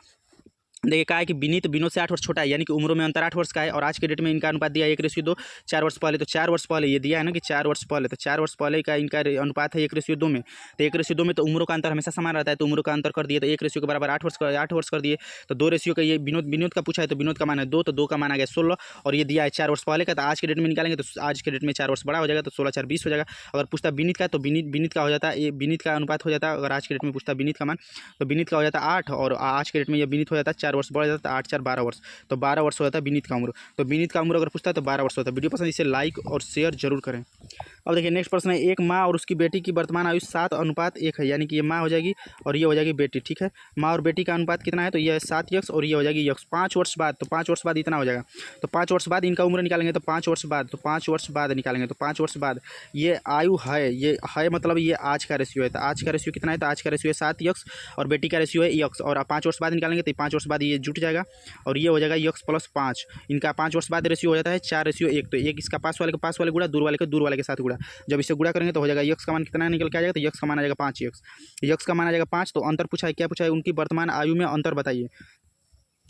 A: देखिए कहा है कि विनीत विनोद से 8 वर्ष छोटा है, यानी कि उम्रों में अंतर 8 वर्ष का है। और आज के डेट में इनका अनुपात दिया है 1:2। 4 वर्ष पहले, तो 4 वर्ष पहले ये दिया है ना कि 4 वर्ष पहले, तो 4 वर्ष पहले का इनका अनुपात है 1:2 में। तो 1:2 में तो उम्रों का अंतर हमेशा समान रहता है, तो उम्रों का अंतर कर दिए तो 1 रेशियो के बराबर 8 वर्ष कर दिए। तो 2 रेशियो का ये विनोद का पूछा है, तो विनोद का मान है 2, तो 2 का मान आ गया 16। और ये दिया है 4 वर्ष पहले का, तो आज के डेट में निकालेंगे तो आज के डेट में 4 वर्ष बड़ा हो जाएगा, तो 16 4 20 हो जाएगा। अगर पूछता विनीत का, तो विनीत का हो जाता है, विनीत का अनुपात हो जाता है। अगर आज के डेट में पूछता विनीत का मान, तो विनीत का हो जाता है 8, और आज के डेट में ये विनीत हो जाता है 4 वर्ष बढ़ जाता है, 8 4 12 वर्ष। तो 12 वर्ष हो जाता है विनीत का उम्र। तो विनीत का उम्र अगर पूछता है तो 12 वर्ष होता है। वीडियो पसंद इसे लाइक और शेयर जरूर करें। अब देखिए नेक्स्ट प्रश्न है, एक माँ और उसकी बेटी की वर्तमान आयु 7:1 है, यानी कि ये माँ हो जाएगी और ये हो जाएगी बेटी। ठीक है, माँ और बेटी का अनुपात कितना है? तो ये है 7x और ये हो जाएगी x। 5 वर्ष बाद, तो 5 वर्ष बाद इतना हो जाएगा। तो 5 वर्ष बाद इनका उम्र निकालेंगे, तो 5 वर्ष बाद, तो 5 वर्ष बाद निकालेंगे, तो 5 वर्ष बाद ये आयु है, ये है मतलब ये आज का रेशियो है। तो आज का रेशियो कितना है? तो आज का रेशियो है 7x और बेटी का रेशियो है x। और 5 वर्ष बाद निकालेंगे, तो 5 वर्ष बाद ये जुट जाएगा और ये हो जाएगा x + 5। इनका 5 वर्ष बाद रेशियो हो जाता है 4:1। तो एक इसका पास वाले गुड़ा, दूर वाले के साथ गुड़ा। जब इसे गुड़ा करेंगे तो हो जाएगा x का मान कितना निकल के आ जाएगा? तो x का मान आ जाएगा 5x। x का मान आ जाएगा 5। तो अंतर पूछा है, क्या पूछा है? उनकी वर्तमान आयु में अंतर बताइए।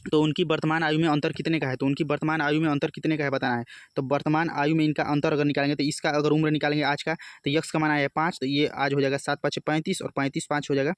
A: तो उनकी वर्तमान आयु में अंतर कितने का है? तो उनकी वर्तमान आयु में अंतर कितने का है बताना है। तो वर्तमान आयु में इनका अंतर अगर निकालेंगे, तो इसका अगर उम्र निकालेंगे आज का, तो x का मान आया 5, तो ये आज हो जाएगा 7 5 35 और 35 5 हो जाएगा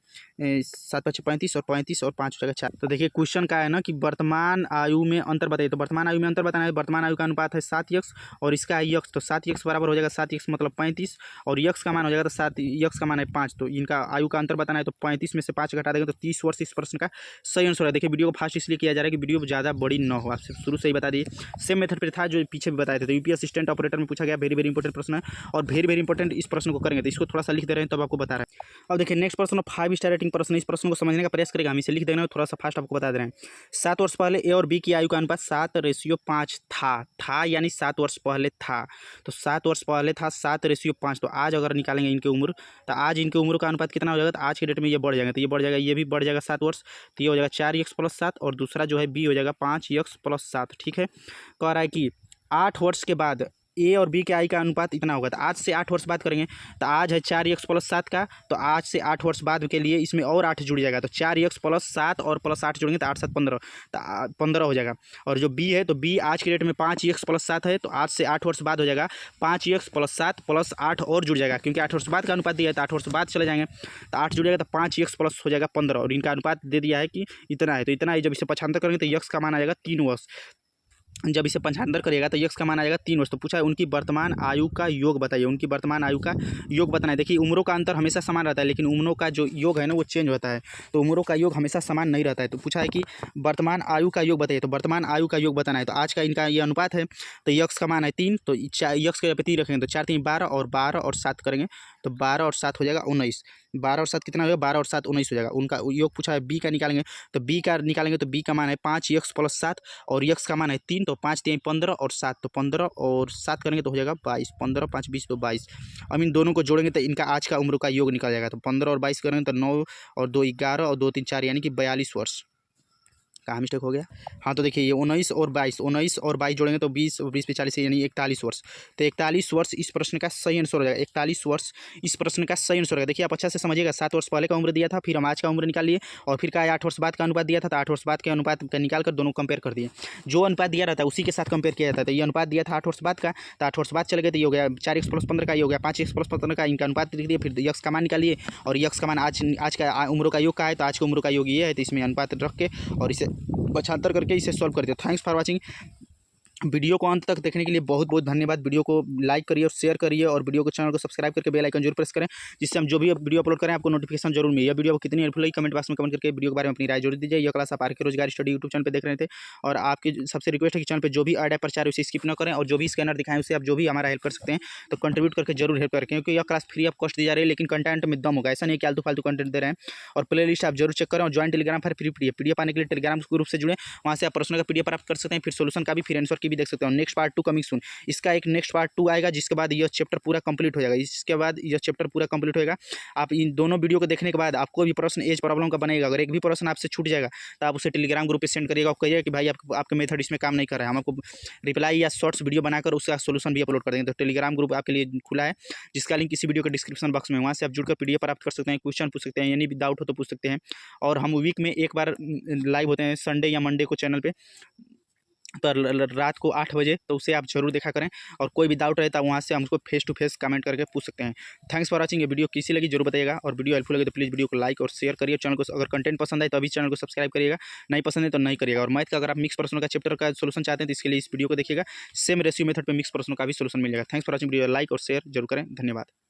A: 7 5 35 और 35 और 5 हो जाएगा 4। तो देखिए क्वेश्चन का है ना कि वर्तमान आयु में अंतर बताइए। तो वर्तमान आयु में अंतर बताना है। वर्तमान आयु का अनुपात है 7x और इसका है x। तो 7x बराबर हो जाएगा 7x मतलब 35 और x का मान हो जाएगा, तो 7x का मान है 5। तो इनका आयु का अंतर बताना है। तो 35 में से 5 घटा देंगे तो 30 वर्ष इस प्रश्न का सही आंसर है। देखिए वीडियो को फास्ट इसलिए किया जा रहा है कि वीडियो ज़्यादा बड़ी ना हो, आपसे शुरू से ही बता दिए। सेम मेथड पे था जो पीछे भी बताए थे। तो यूपीएस असिस्टेंट ऑपरेटर में पूछा गया, वेरी इंपॉर्टेंट प्रश्न है और वेरी इंपॉर्टेंट इस प्रश्न को करेंगे, तो इसको थोड़ा सा लिख दे रहे हैं तब आपको बता रहे हैं। अब देखिए नेक्स्ट प्रश्न 5 स्टार रेटिंग प्रश्न। इस प्रश्न को समझने का प्रयास करेगा, हम इसे लिख देंगे, थोड़ा सा फास्ट आपको बता दे रहे हैं। 7 वर्ष पहले ए और बी की आयु का अनुपात 7:5 था, यानी 7 वर्ष पहले था। तो 7 वर्ष पहले था 7:5। तो आज अगर निकालेंगे इनकी उम्र, तो आज इनकी उम्र का अनुपात कितना हो जाएगा? तो आज के डेट में ये बढ़ जाएगा, तो ये बढ़ जाएगा, ये भी बढ़ जाएगा 7 वर्ष। तो ये हो जाएगा 4x + 7 और दूसरा जो है बी हो जाएगा 5x + 7। ठीक है, कह रहा है कि 8 वर्ष के बाद ए और बी के आई का अनुपात इतना होगा। तो आज से 8 वर्ष बाद करेंगे, तो आज है 4x + 7 का, तो आज से 8 वर्ष बाद के लिए इसमें और 8 जुड़ जाएगा। तो 4x + 7 और +8 जोड़ेंगे तो 8 7 15, तो 15 हो जाएगा। और जो बी है, तो बी आज के डेट में 5x + 7 है, तो आज से 8 वर्ष बाद हो जाएगा 5x + 7 + 8 और जुड़ जाएगा, क्योंकि 8 वर्ष बाद का अनुपात दिया है, तो 8 वर्ष बाद चले जाएंगे तो 8 जुड़ेगा, तो 5x + हो जाएगा 15। और इनका अनुपात दे दिया है कि इतना है, तो इतना है। जब इसे 75 करेंगे तो x का मान आ जाएगा 3 वर्ष। जब इसे 75 करिएगा तो x का मान आ जाएगा 3 वर्ष। तो पूछा है उनकी वर्तमान आयु का योग बताइए। उनकी वर्तमान आयु का योग बताना है। देखिए उम्रों का अंतर हमेशा समान रहता है, लेकिन उम्रों का जो योग है ना वो चेंज होता है, तो उम्रों का योग हमेशा समान नहीं रहता है। तो पूछा है कि वर्तमान आयु का योग बताइए। तो वर्तमान आयु का योग बताना है। तो आज का इनका ये अनुपात है, तो x का मान है 3, तो x के 3 रखेंगे, तो 4 3 12 और 12 और 7 करेंगे, तो 12 और 7 हो जाएगा 19। 12 और 7 कितना हो जाएगा? 12 और 7 19 हो जाएगा। उनका योग पूछा है बी का निकालेंगे, तो बी का निकालेंगे तो बी का मान है 5x + 7 और x का मान है 3, तो 5 3 15 और 7, तो 15 और 7 करेंगे तो हो जाएगा 22। 15 5 20 तो 22। अब इन दोनों को जोड़ेंगे तो इनका आज का उम्र का योग निकल जाएगा। तो 15 और 22 करेंगे तो 9 और 2 11 और 2 3 4 यानी कि 42 वर्ष। कहाँ मिस्टेक हो गया। हाँ तो देखिए ये 19 और 22 जोड़ेंगे तो 20 और 20 पे 40 यानी 41 वर्ष। तो 41 वर्ष इस प्रश्न का सही आंसर हो जाएगा। 41 वर्ष इस प्रश्न का सही आंसर होगा। देखिए आप अच्छा से समझिएगा, 7 वर्ष पहले का उम्र दिया था, फिर हम आज का उम्र निकाल लिए, और फिर का 8 वर्ष बाद का अनुपात दिया था, तो 8 वर्ष बाद के अनुपात का निकाल कर दोनों कंपेयर कर दिए। जो अनुपात दिया रहता है उसी के साथ कंपेयर किया जाता है। तो ये अनुपात दिया था 8 वर्ष बाद का, तो 8 वर्ष बाद चले गए तो ये हो गया 4x + 15 का, ये हो गया 5x + 15 का। इनका अनुपात लिख दिए, फिर यक्स का मान निकालिए, और यक्स का मान आज का उम्र का योग का है, तो आज की उम्र का योग ये है, तो इसमें अनुपात रख के और इसे 75 करके इसे सॉल्व कर दिया। Thanks for watching. वीडियो को अंत तक देखने के लिए बहुत बहुत धन्यवाद। वीडियो को लाइक करिए और शेयर करिए, और वीडियो को चैनल को सब्सक्राइब करके बेल आइकन जरूर प्रेस करें, जिससे हम जो भी वीडियो अपलोड करें आपको नोटिफिकेशन जरूर मिले। यह वीडियो आपको कितनी हेल्पफुल लगी कमेंट बॉक्स में कमेंट करके वीडियो के बारे में अपनी राय जरूर दीजिए। यह क्लास आप आरके रोजगार स्टडी यूट्यूब चैनल पर देख रहे थे, और आपकी सबसे रिक्वेस्ट है कि चैनल पर जो भी ऐड है प्रचार उसे स्किप न करें, और जो भी स्कैनर दिखाएं उससे आप जो भी हमारा हेल्प कर सकते हैं तो कंट्रीब्यूट करके जरूर हेल्प करें, क्योंकि यह क्लास फ्री ऑफ कॉस्ट दी जा रही है, लेकिन कंटेंट में दम होगा। ऐसा नहीं कि आलतू फालतू कंटेंट दे रहे हैं। और प्ले लिस्ट आप जरूर चेक करें, और ज्वाइन टेलीग्राम पर फ्री पीडीएफ पाने के लिए टेलीग्राम ग्रुप से जुड़े, वहाँ से आप प्रश्न का पीडीएफ प्राप्त कर सकते हैं, फिर सोल्यूशन का भी, फिर आंसर की भी देख सकते हैं। Next part 2 coming soon. इसका एक नेक्स्ट पार्ट 2 आएगा, जिसके बाद यह चैप्टर पूरा कंप्लीट हो जाएगा। इसके बाद यह चैप्टर पूरा कंप्लीट होएगा। आप इन दोनों वीडियो को देखने के बाद आपको भी प्रश्न एज प्रॉब्लम का बनेगा, अगर एक भी प्रश्न आपसे छूट जाएगा तो आप उसे टेलीग्राम ग्रुप पे सेंड करिएगा और कहिएगा कि भाई आपके मेथड इसमें काम नहीं कर रहा है। हम आपको रिप्लाई या शॉर्ट्स वीडियो बनाकर उसका सोल्यूशन भी अपलोड कर देंगे। तो टेलीग्राम ग्रुप आपके लिए खुला है, जिसका लिंक इसी वीडियो के डिस्क्रिप्शन बॉक्स में, वहाँ से आप जुड़कर पीडीएफ प्राप्त कर सकते हैं, क्वेश्चन पूछ सकते हैं, यानी भी डाउट हो तो पूछ सकते हैं। और हम वीक में एक बार लाइव होते हैं, संडे या मंडे को चैनल पे, तो रात को 8 बजे, तो उसे आप जरूर देखा करें। और कोई भी डाउट रहता है वहाँ से हमको फेस टू फेस कमेंट करके पूछ सकते हैं। Thanks for watching. ये वीडियो कैसी लगी जरूर बताइएगा, और वीडियो हेल्पफुल लगे तो प्लीज़ वीडियो को लाइक और शेयर करिए। चैनल को अगर कंटेंट पसंद आए तो अभी चैनल को सब्सक्राइब करिएगा, नहीं पसंद है तो नहीं करिएगा। और मैथ का अगर आप मिक्स प्रश्नों का चैप्टर का सोल्यूशन चाहते हैं तो इसके लिए इस वीडियो को देखिएगा। सेम रेशियो मेथड पर मिक्स प्रश्नों का भी सोल्यूशन मिलेगा। Thanks for watching. Video like और शेयर जरूर करें। धन्यवाद।